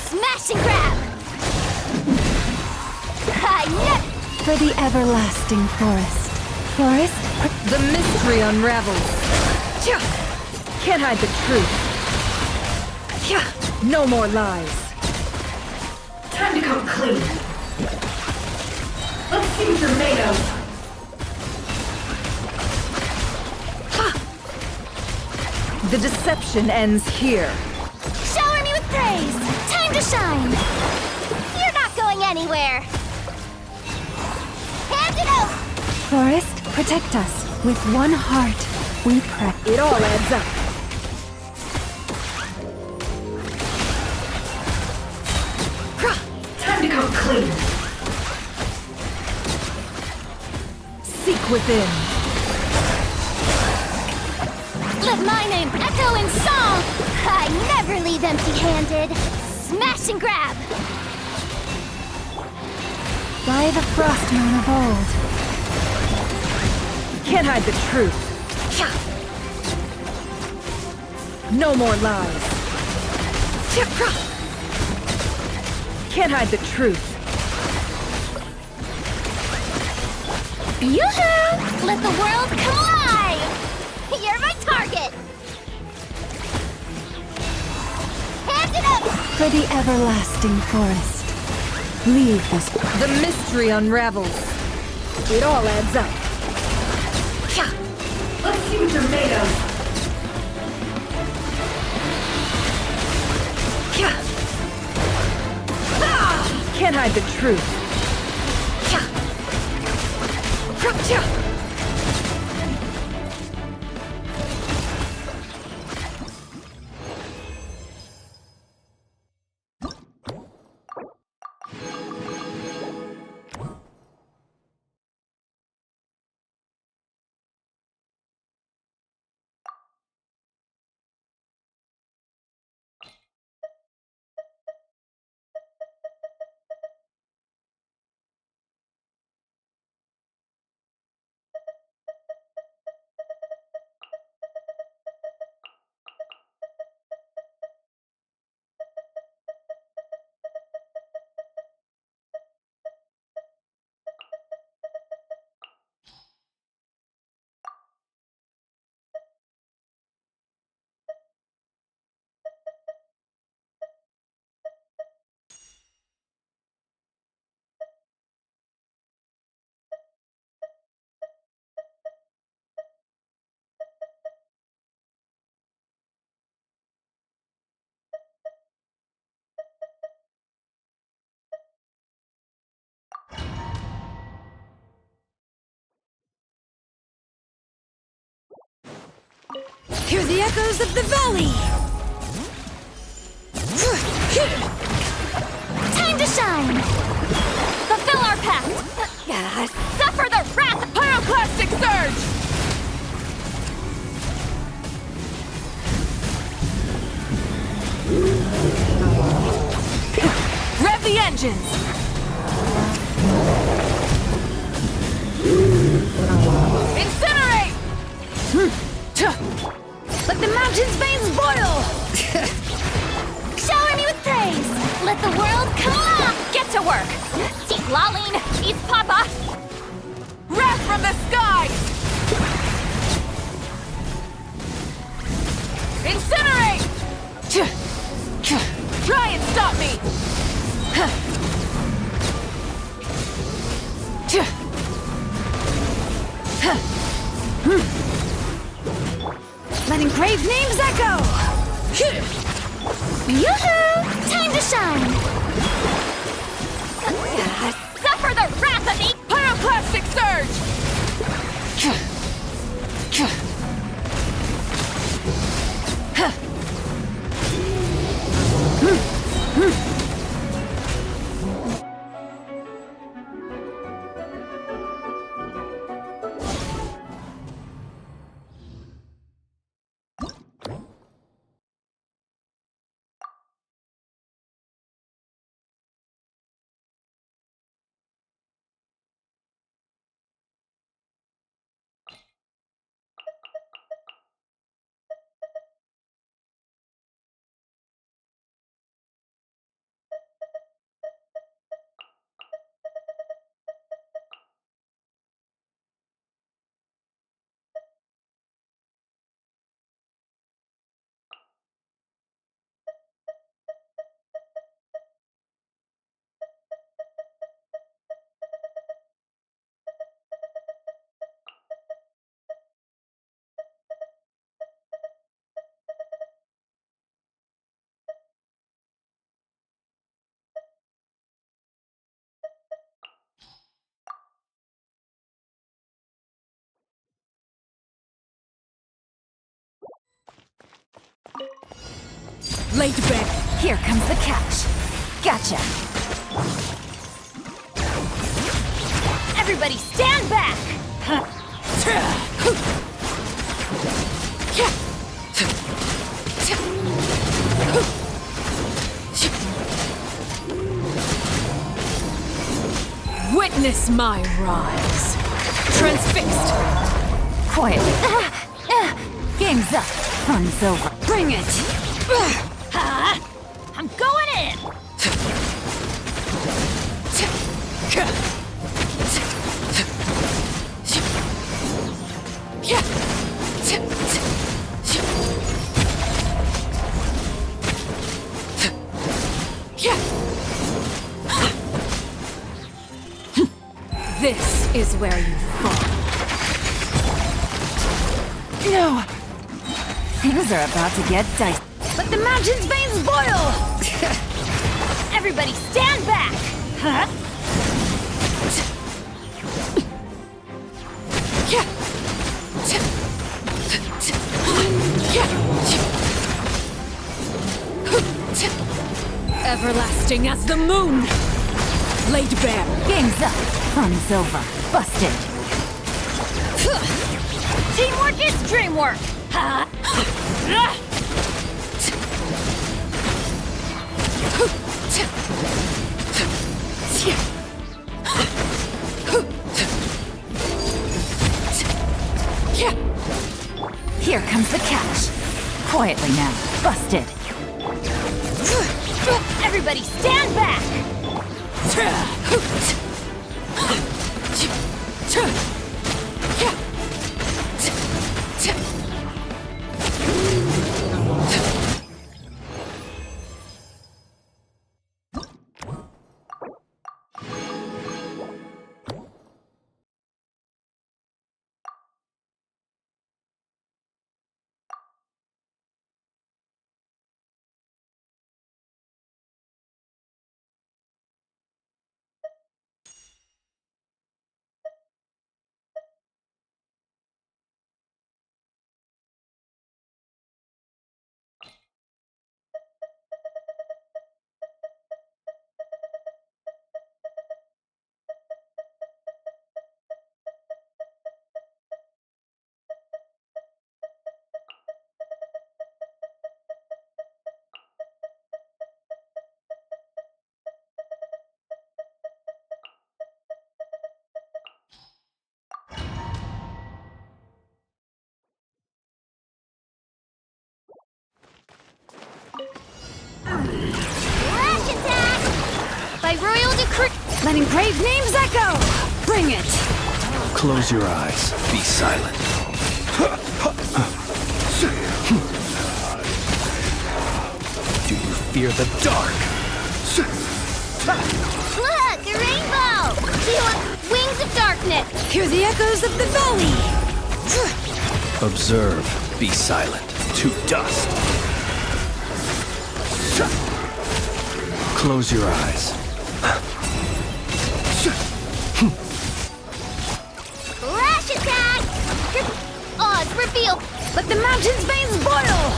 Smash and grab! For the everlasting forest. Forest? The mystery unravels. Can't hide the truth. No more lies. Time to come clean. Let's see what you're made of. The deception ends here. Shower me with praise! Time to shine! You're not going anywhere! Hand it out! Forest, protect us. With one heart, we pray. It all adds up. Time to come clean. Seek within. Let my name echo in song! I never leave empty-handed! Smash and grab! By the Frostmoon of old. Can't hide the truth. No more lies. Can't hide the truth. Yoo-hoo! Let the world come alive! You're my target! Hand it up! For the everlasting forest. Leave this. The mystery unravels. It all adds up. Let's see what you're made of. Can't hide the truth. Hear the echoes of the valley! Time to shine! Fulfill our pact! Suffer the wrath of Pyroclastic Surge! Rev the engines! Incinerate! Let the mountain's veins boil! Shower me with praise! Let the world come alive! Get to work! Seek Laline! Eat Papa! Wrath from the sky! Incinerate! Try and stop me! Letting brave names echo! Yoo-hoo! Time to shine! Suffer the wrath of the Pyroclastic surge! Laid bare. Here comes the catch. Gotcha. Everybody stand back! Witness my rise. Transfixed. Quietly. Game's up. Fun's over. Bring it. I'm going in! This is where you fall. No! Things are about to get dicey. Let the mountain's veins boil! Everybody stand back! Everlasting as the moon! Laid bare. Game's up. Fun's over. Busted. Teamwork is dreamwork! Here comes the catch. Quietly now. Busted. Everybody stand back! Flash attack! By royal decree, letting brave names echo! Bring it! Close your eyes. Be silent. Do you fear the dark? Look, a rainbow! Wings of darkness! Hear the echoes of the valley! Observe. Be silent. To dust. Close your eyes. Flash attack! Odds reveal! Let the mountain's veins boil!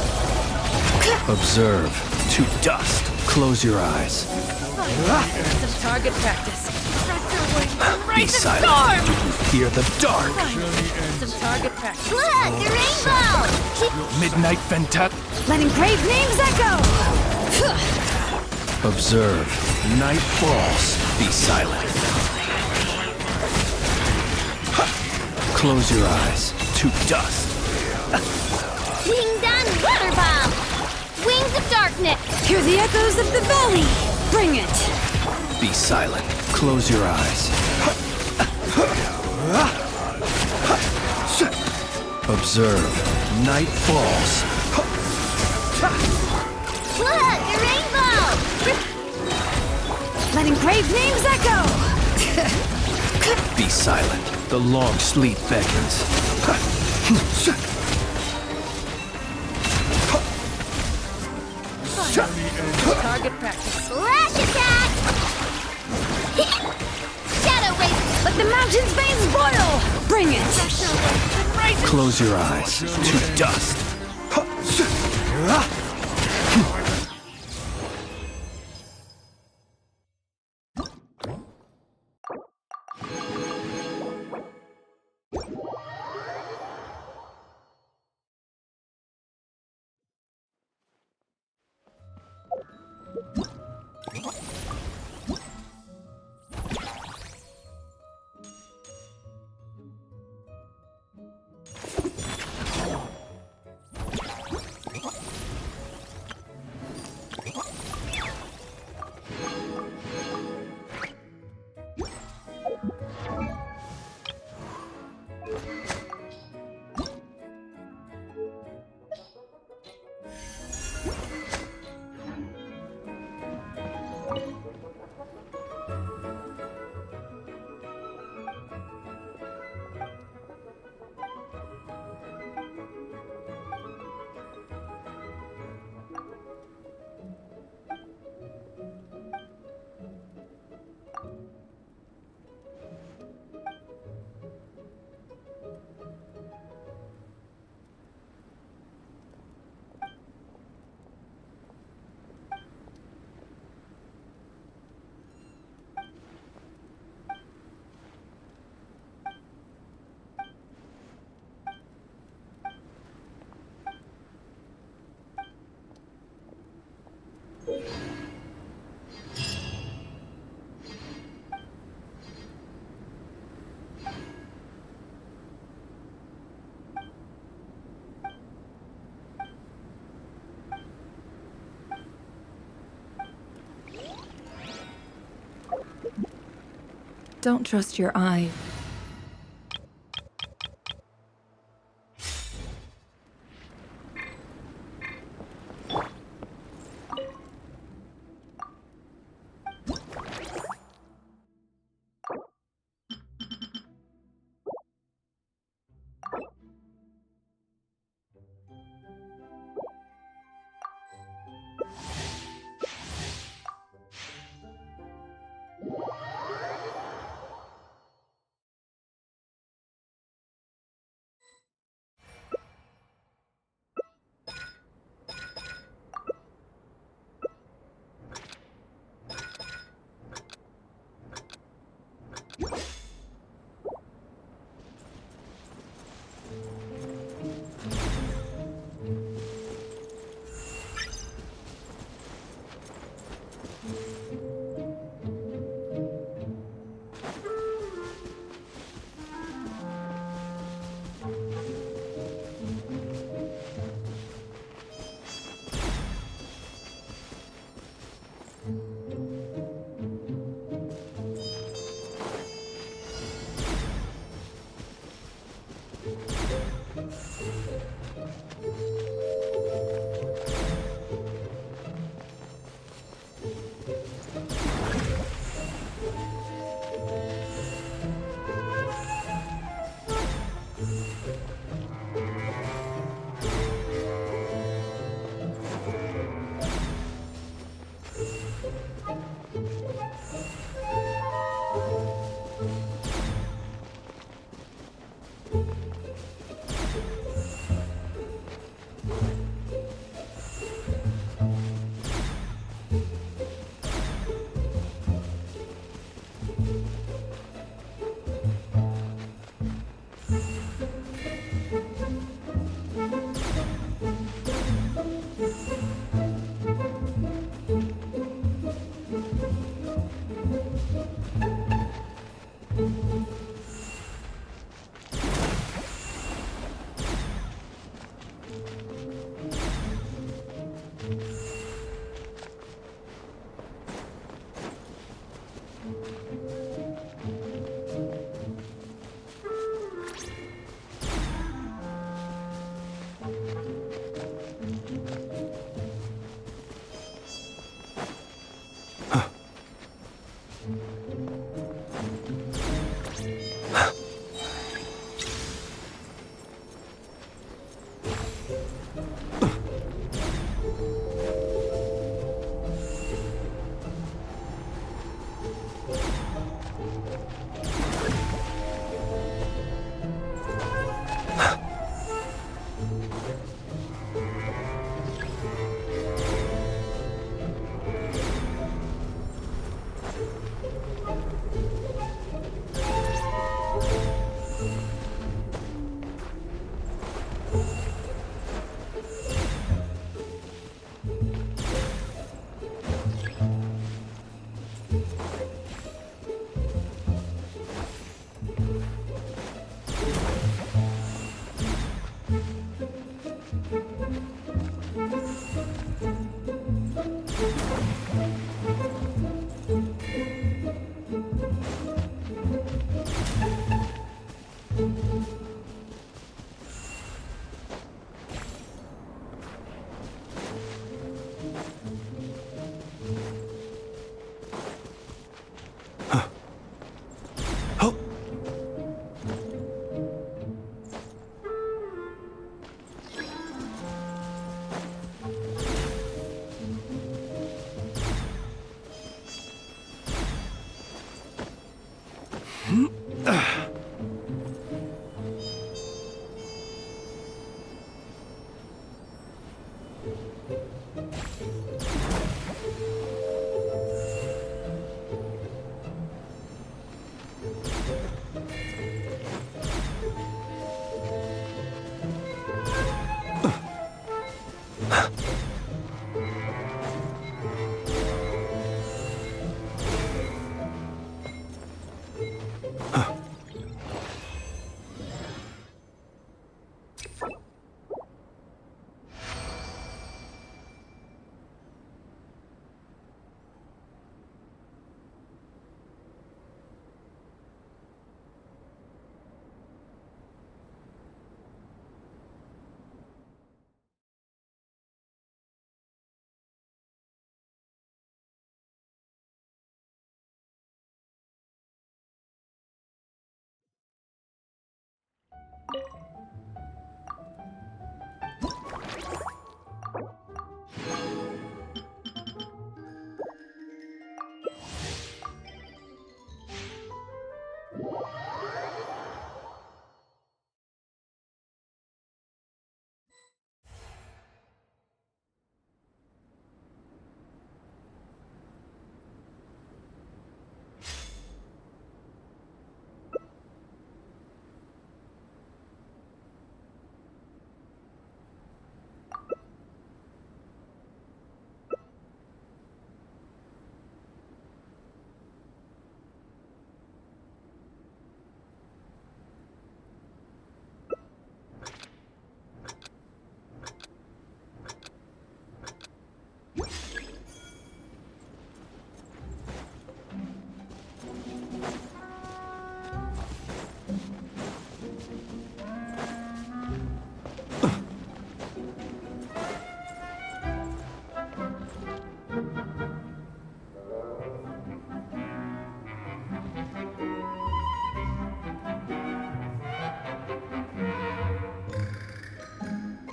Observe. To dust. Close your eyes. Some target practice. Be silent. Do you fear the dark? Some target practice. Look, a rainbow! Midnight Ventat. Letting brave names echo! Observe. Night falls. Be silent. Close your eyes. To dust. Ding dong water bomb! Wings of darkness! Hear the echoes of the valley! Bring it! Be silent. Close your eyes. Observe. Night falls. Look, a rainbow! Letting brave names echo! Be silent. The long sleep beckons. Target practice. Flash attack! Shadow wave! Let the mountain's veins boil! Bring it! Close your eyes. To dust. Don't trust your eye.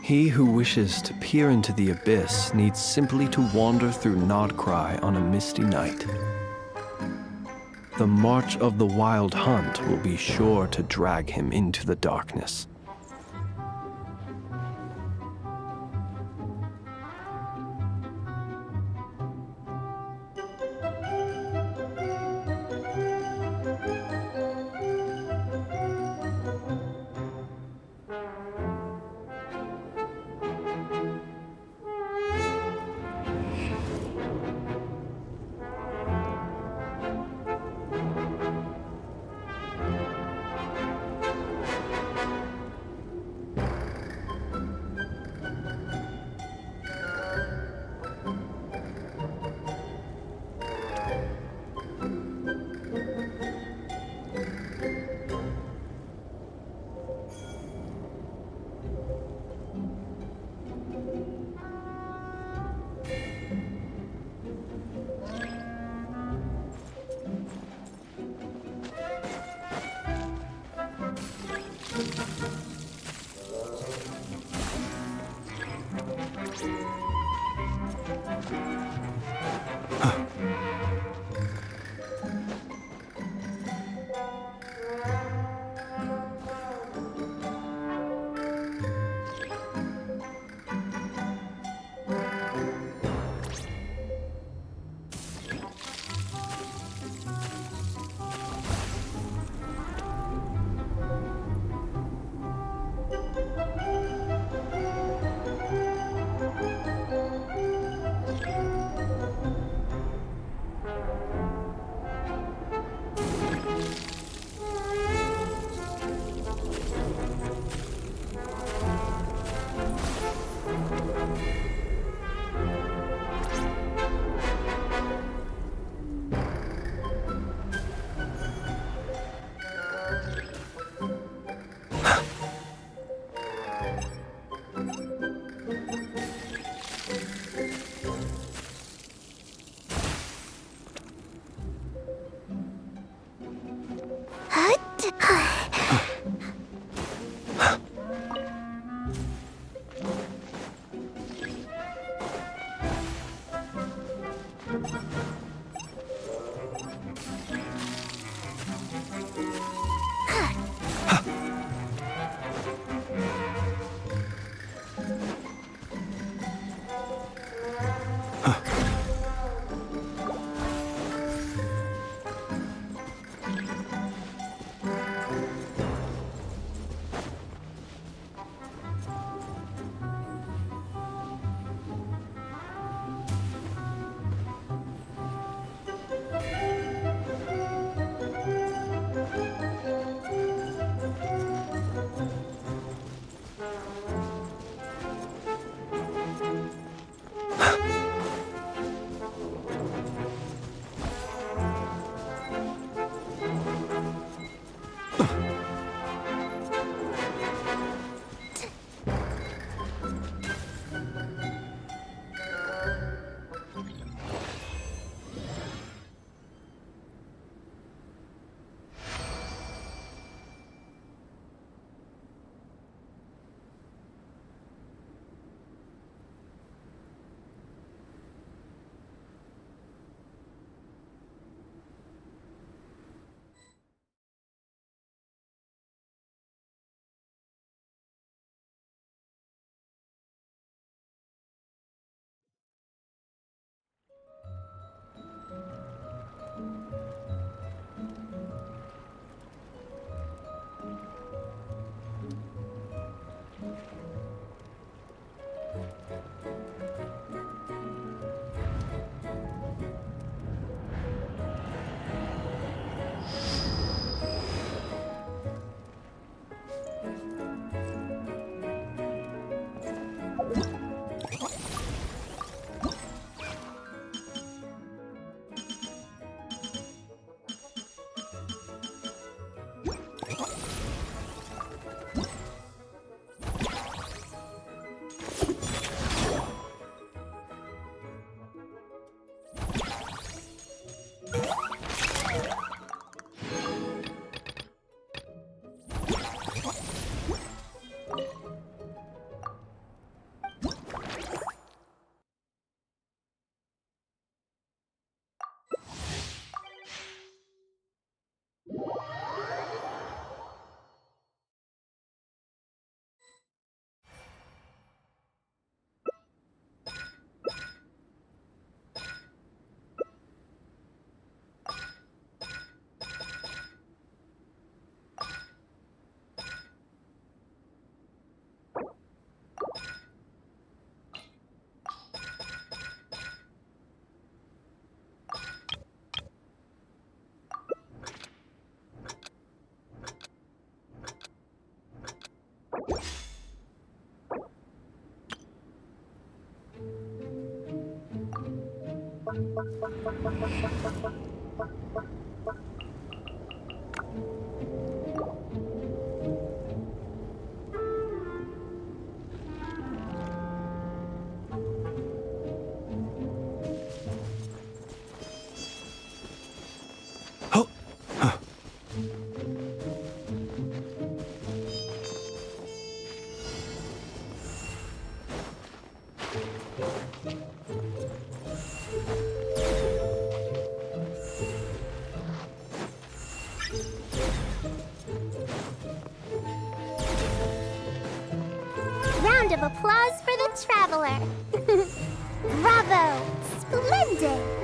He who wishes to peer into the abyss needs simply to wander through Nodcry on a misty night. The march of the Wild Hunt will be sure to drag him into the darkness. Round of applause for the traveler. Bravo! Splendid!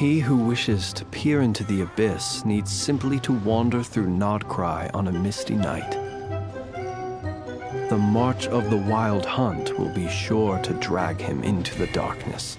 He who wishes to peer into the abyss needs simply to wander through Nodcry on a misty night. The march of the wild hunt will be sure to drag him into the darkness.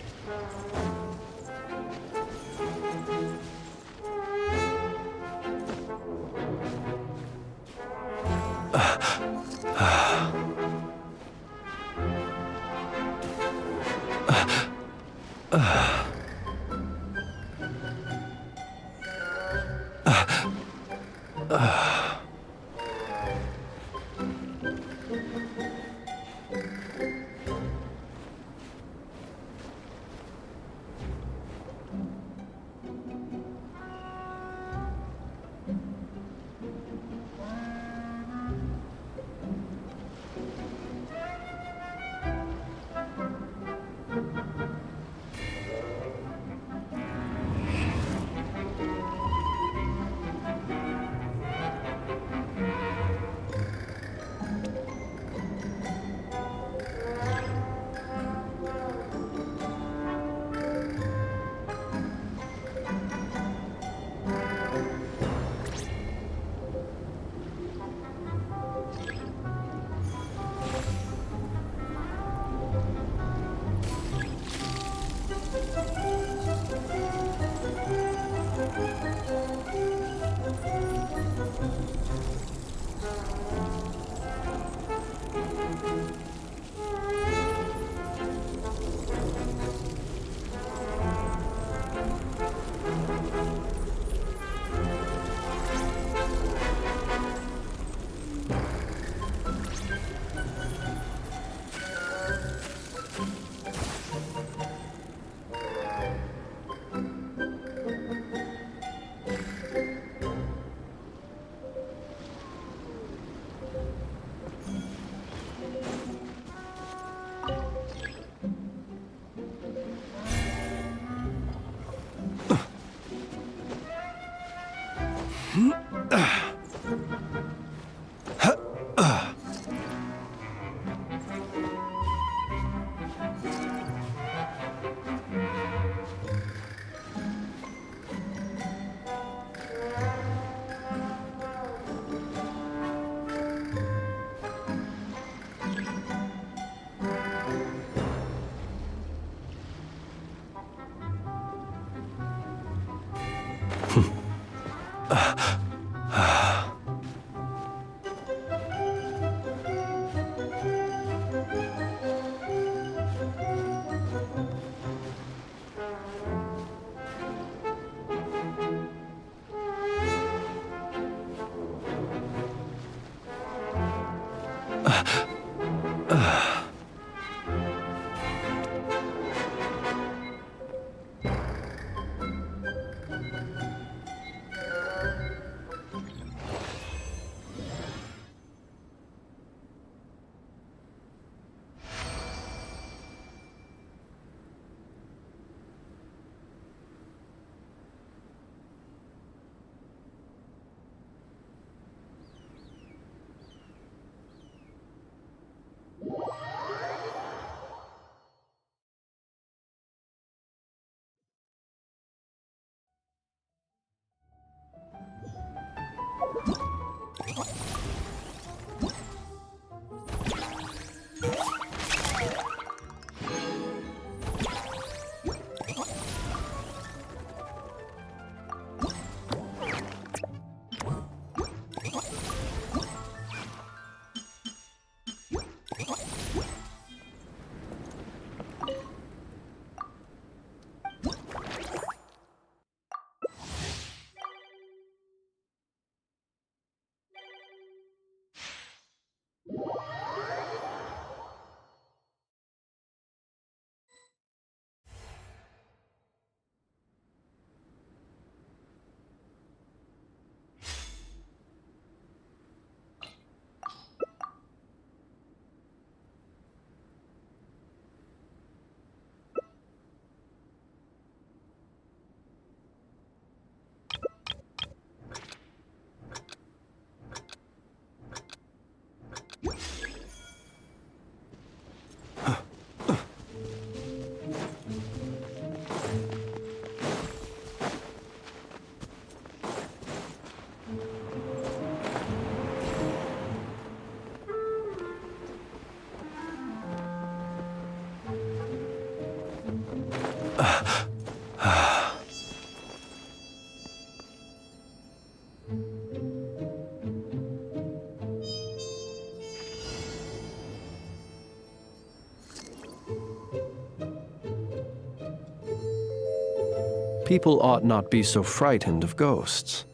People ought not be so frightened of ghosts.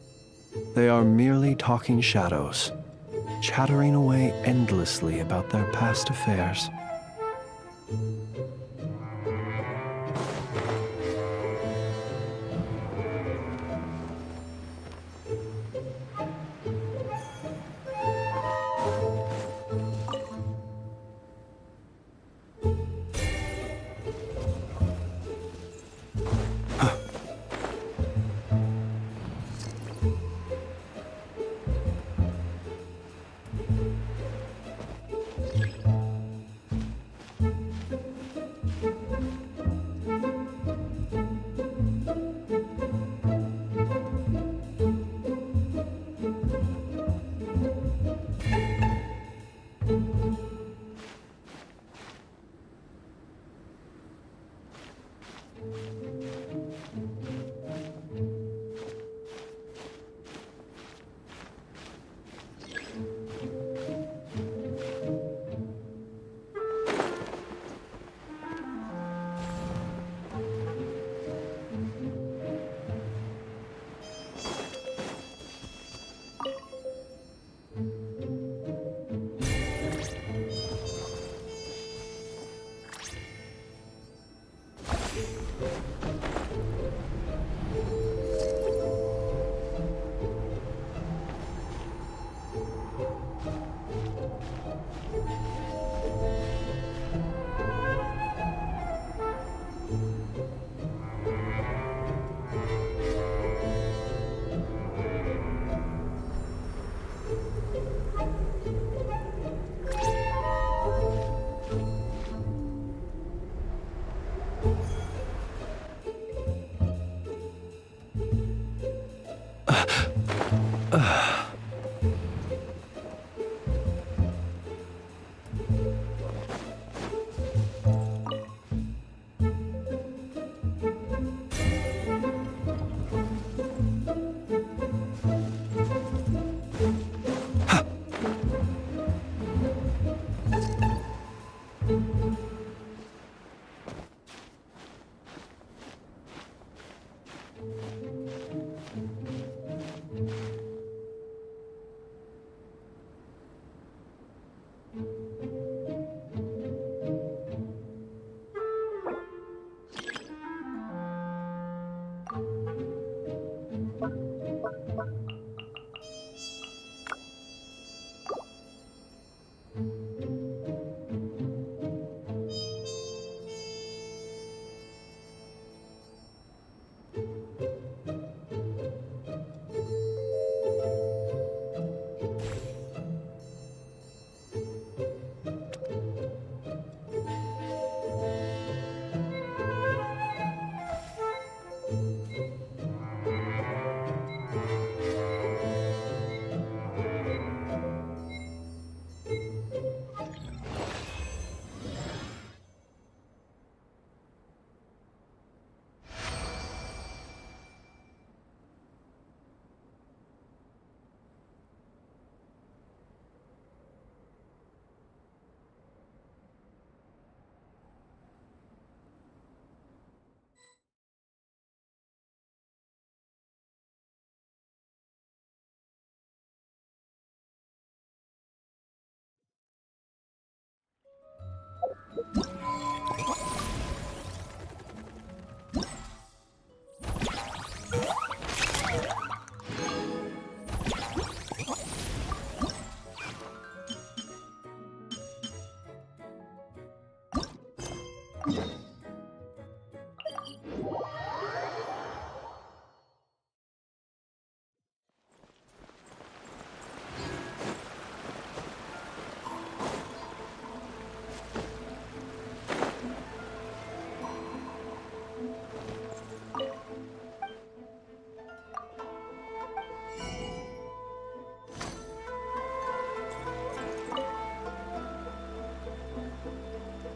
They are merely talking shadows, chattering away endlessly about their past affairs.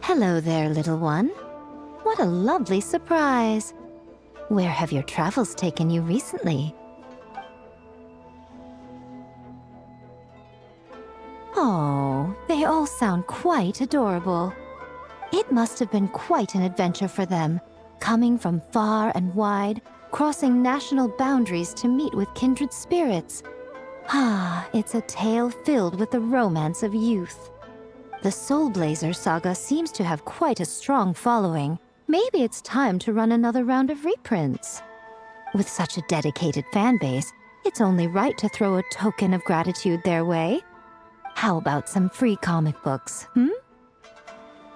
Hello there, little one. What a lovely surprise. Where have your travels taken you recently? Oh, they all sound quite adorable. It must have been quite an adventure for them, coming from far and wide, crossing national boundaries to meet with kindred spirits. Ah, it's a tale filled with the romance of youth. The Soul Blazer saga seems to have quite a strong following. Maybe it's time to run another round of reprints. With such a dedicated fan base, it's only right to throw a token of gratitude their way. How about some free comic books,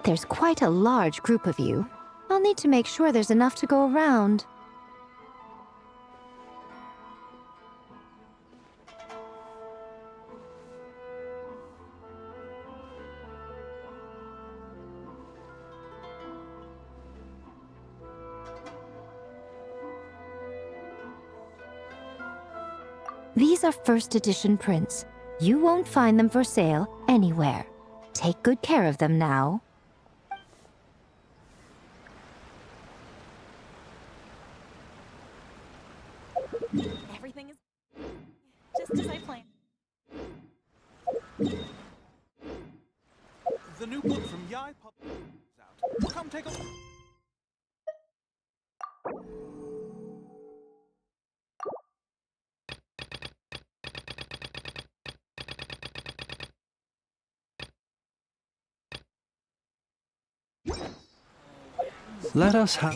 There's quite a large group of you. I'll need to make sure there's enough to go around. These are first edition prints. You won't find them for sale anywhere. Take good care of them now. Everything is just as I planned. The new book from Yai Publishing is out. Come take a look. Let us have...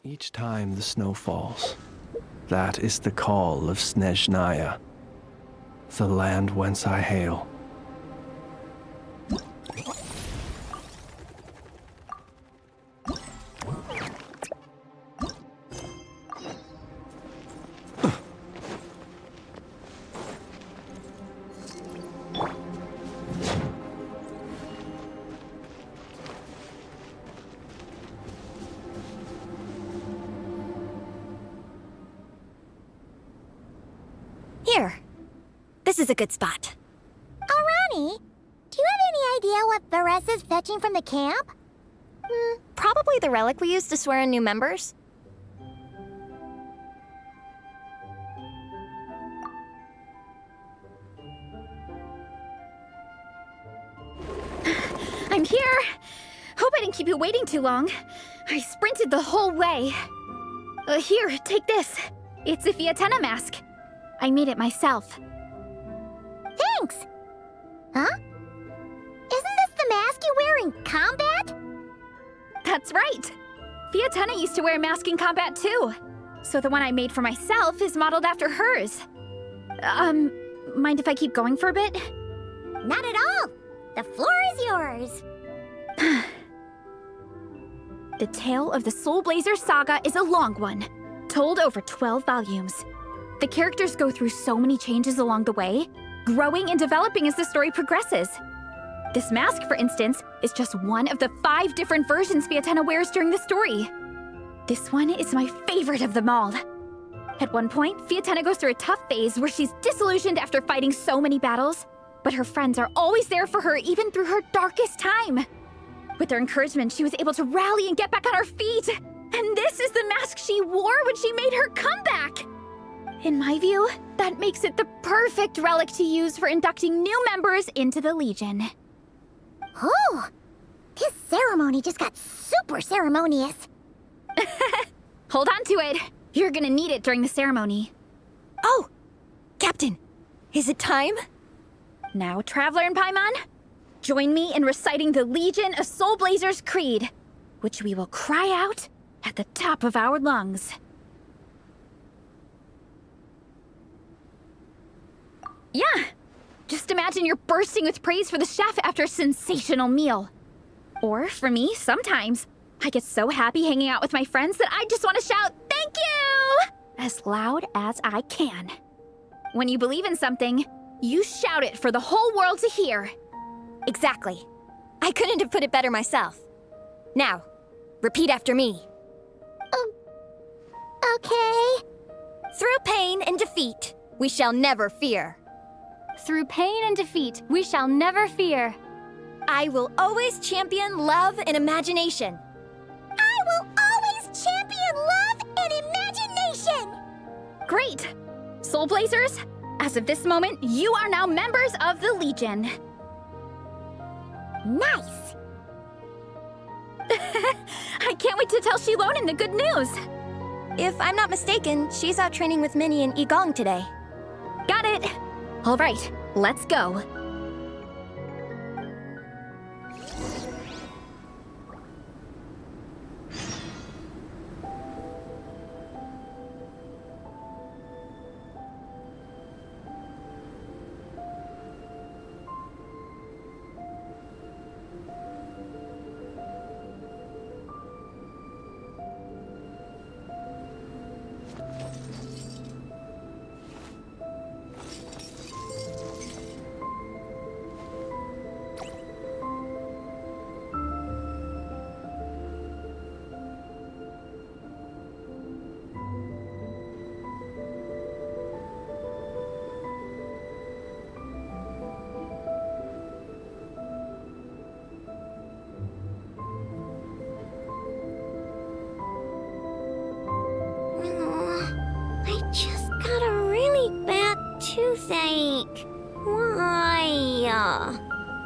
Each time the snow falls, that is the call of Snezhnaya, the land whence I hail. Here. This is a good spot. Arani, do you have any idea what Varesa's fetching from the camp? Probably the relic we used to swear in new members. I'm here! Hope I didn't keep you waiting too long. I sprinted the whole way. Here, take this. It's a Fiatenna mask. I made it myself. Thanks! Huh? Isn't this the mask you wear in combat? That's right! Fiatenna used to wear a mask in combat too. So the one I made for myself is modeled after hers. Mind if I keep going for a bit? Not at all! The floor is yours! The tale of the Soul Blazer saga is a long one, told over 12 volumes. The characters go through so many changes along the way, growing and developing as the story progresses. This mask, for instance, is just one of the 5 different versions Fiatenna wears during the story. This one is my favorite of them all. At one point, Fiatenna goes through a tough phase where she's disillusioned after fighting so many battles, but her friends are always there for her even through her darkest time. With their encouragement, she was able to rally and get back on her feet. And this is the mask she wore when she made her comeback. In my view, that makes it the perfect relic to use for inducting new members into the Legion. Oh, this ceremony just got super ceremonious. Hold on to it. You're gonna need it during the ceremony. Oh, Captain, is it time? Now, Traveler and Paimon, join me in reciting the Legion of Soul Blazers Creed, which we will cry out at the top of our lungs. Yeah, just imagine you're bursting with praise for the chef after a sensational meal. Or, for me, sometimes, I get so happy hanging out with my friends that I just want to shout, "Thank you!" as loud as I can. When you believe in something, you shout it for the whole world to hear. Exactly. I couldn't have put it better myself. Now, repeat after me. Okay. Through pain and defeat, we shall never fear. Through pain and defeat, we shall never fear. I will always champion love and imagination. I will always champion love and imagination! Great! Soul Blazers, as of this moment, you are now members of the Legion. Nice! I can't wait to tell Shilonen the good news. If I'm not mistaken, she's out training with Minnie and Igong today. Got it. All right, let's go. I just got a really bad toothache. Why?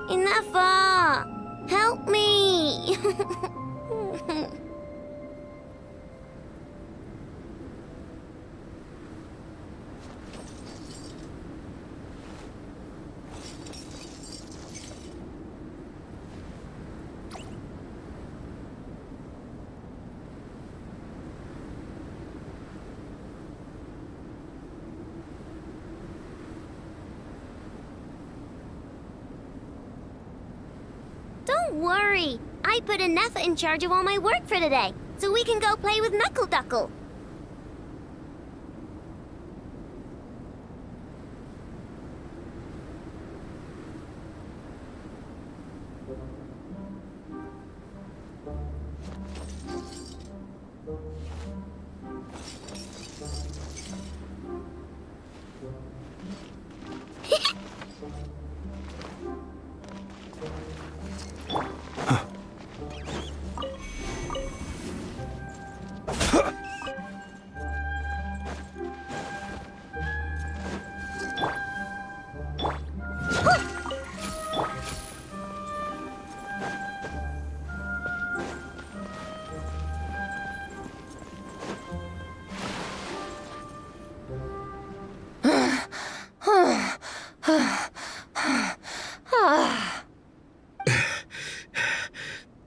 Enough! Help me! Don't worry. I put Anetha in charge of all my work for today, so we can go play with Knuckle Duckle.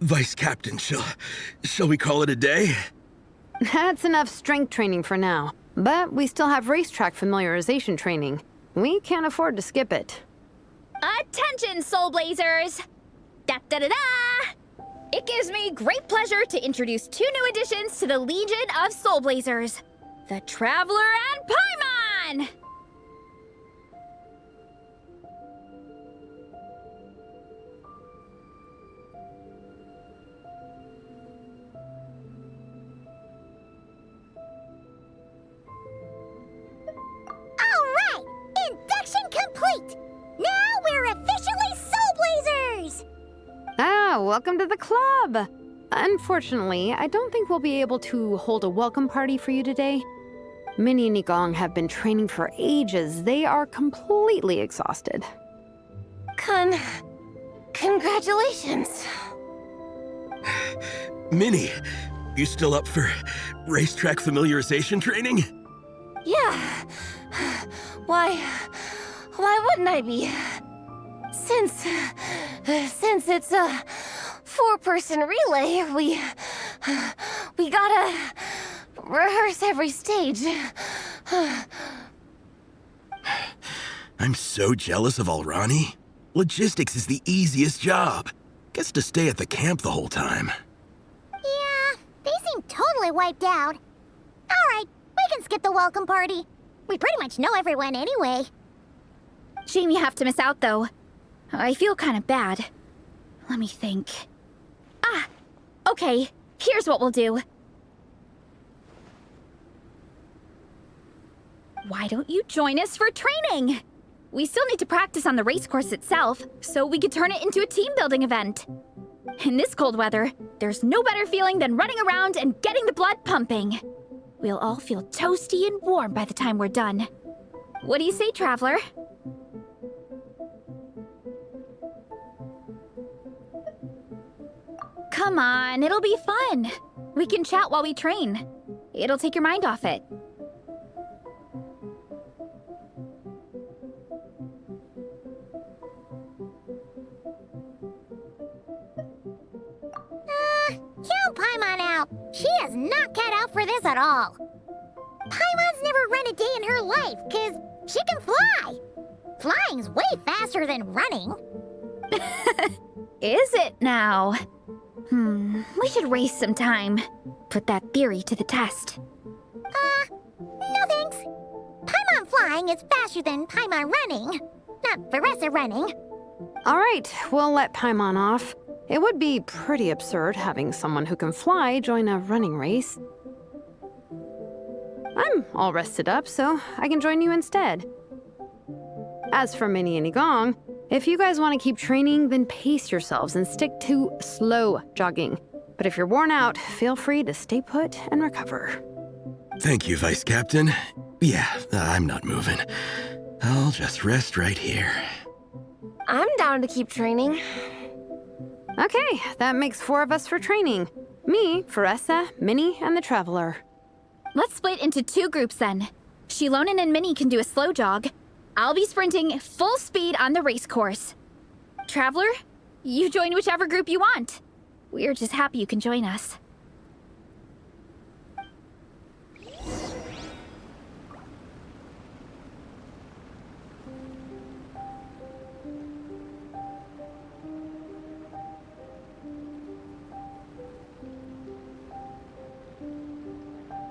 Vice Captain, shall we call it a day? That's enough strength training for now. But we still have racetrack familiarization training. We can't afford to skip it. Attention, Soul Blazers! Da-da-da-da! It gives me great pleasure to introduce 2 new additions to the Legion of Soul Blazers. The Traveler and Paimon! Alright! Induction complete! Now we're officially Soul Blazers! Ah, welcome to the club! Unfortunately, I don't think we'll be able to hold a welcome party for you today. Minnie and Igong have been training for ages. They are completely exhausted. Congratulations. Minnie, you still up for racetrack familiarization training? Yeah. Why wouldn't I be? Since it's a 4-person relay, we gotta rehearse every stage. I'm so jealous of Alrani. Logistics is the easiest job. Gets to stay at the camp the whole time. Yeah, they seem totally wiped out. Alright, we can skip the welcome party. We pretty much know everyone anyway. Shame you have to miss out, though. I feel kind of bad. Let me think. Ah! Okay, here's what we'll do. Why don't you join us for training? We still need to practice on the race course itself, so we could turn it into a team-building event. In this cold weather, there's no better feeling than running around and getting the blood pumping. We'll all feel toasty and warm by the time we're done. What do you say, Traveler? Come on, it'll be fun. We can chat while we train. It'll take your mind off it. Count Paimon out. She is not cut out for this at all. Paimon's never run a day in her life, 'cause she can fly. Flying's way faster than running. Is it now? We should race sometime. Put that theory to the test. No thanks. Paimon flying is faster than Paimon running. Not Veressa running. All right, we'll let Paimon off. It would be pretty absurd having someone who can fly join a running race. I'm all rested up, so I can join you instead. As for Minnie and Igong, if you guys want to keep training, then pace yourselves and stick to slow jogging. But if you're worn out, feel free to stay put and recover. Thank you, Vice Captain. Yeah, I'm not moving. I'll just rest right here. I'm down to keep training. Okay, that makes 4 of us for training. Me, Veressa, Minnie, and the Traveler. Let's split into 2 groups then. Shilonen and Minnie can do a slow jog. I'll be sprinting full speed on the race course. Traveler, you join whichever group you want. We're just happy you can join us.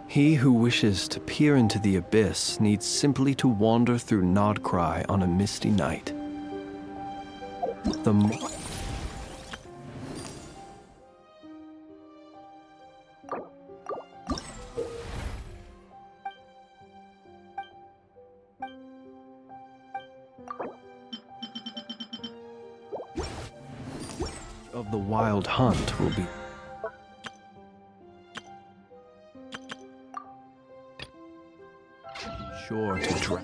He who wishes to peer into the abyss needs simply to wander through Nodcry on a misty night. Of the wild hunt will be sure to drag.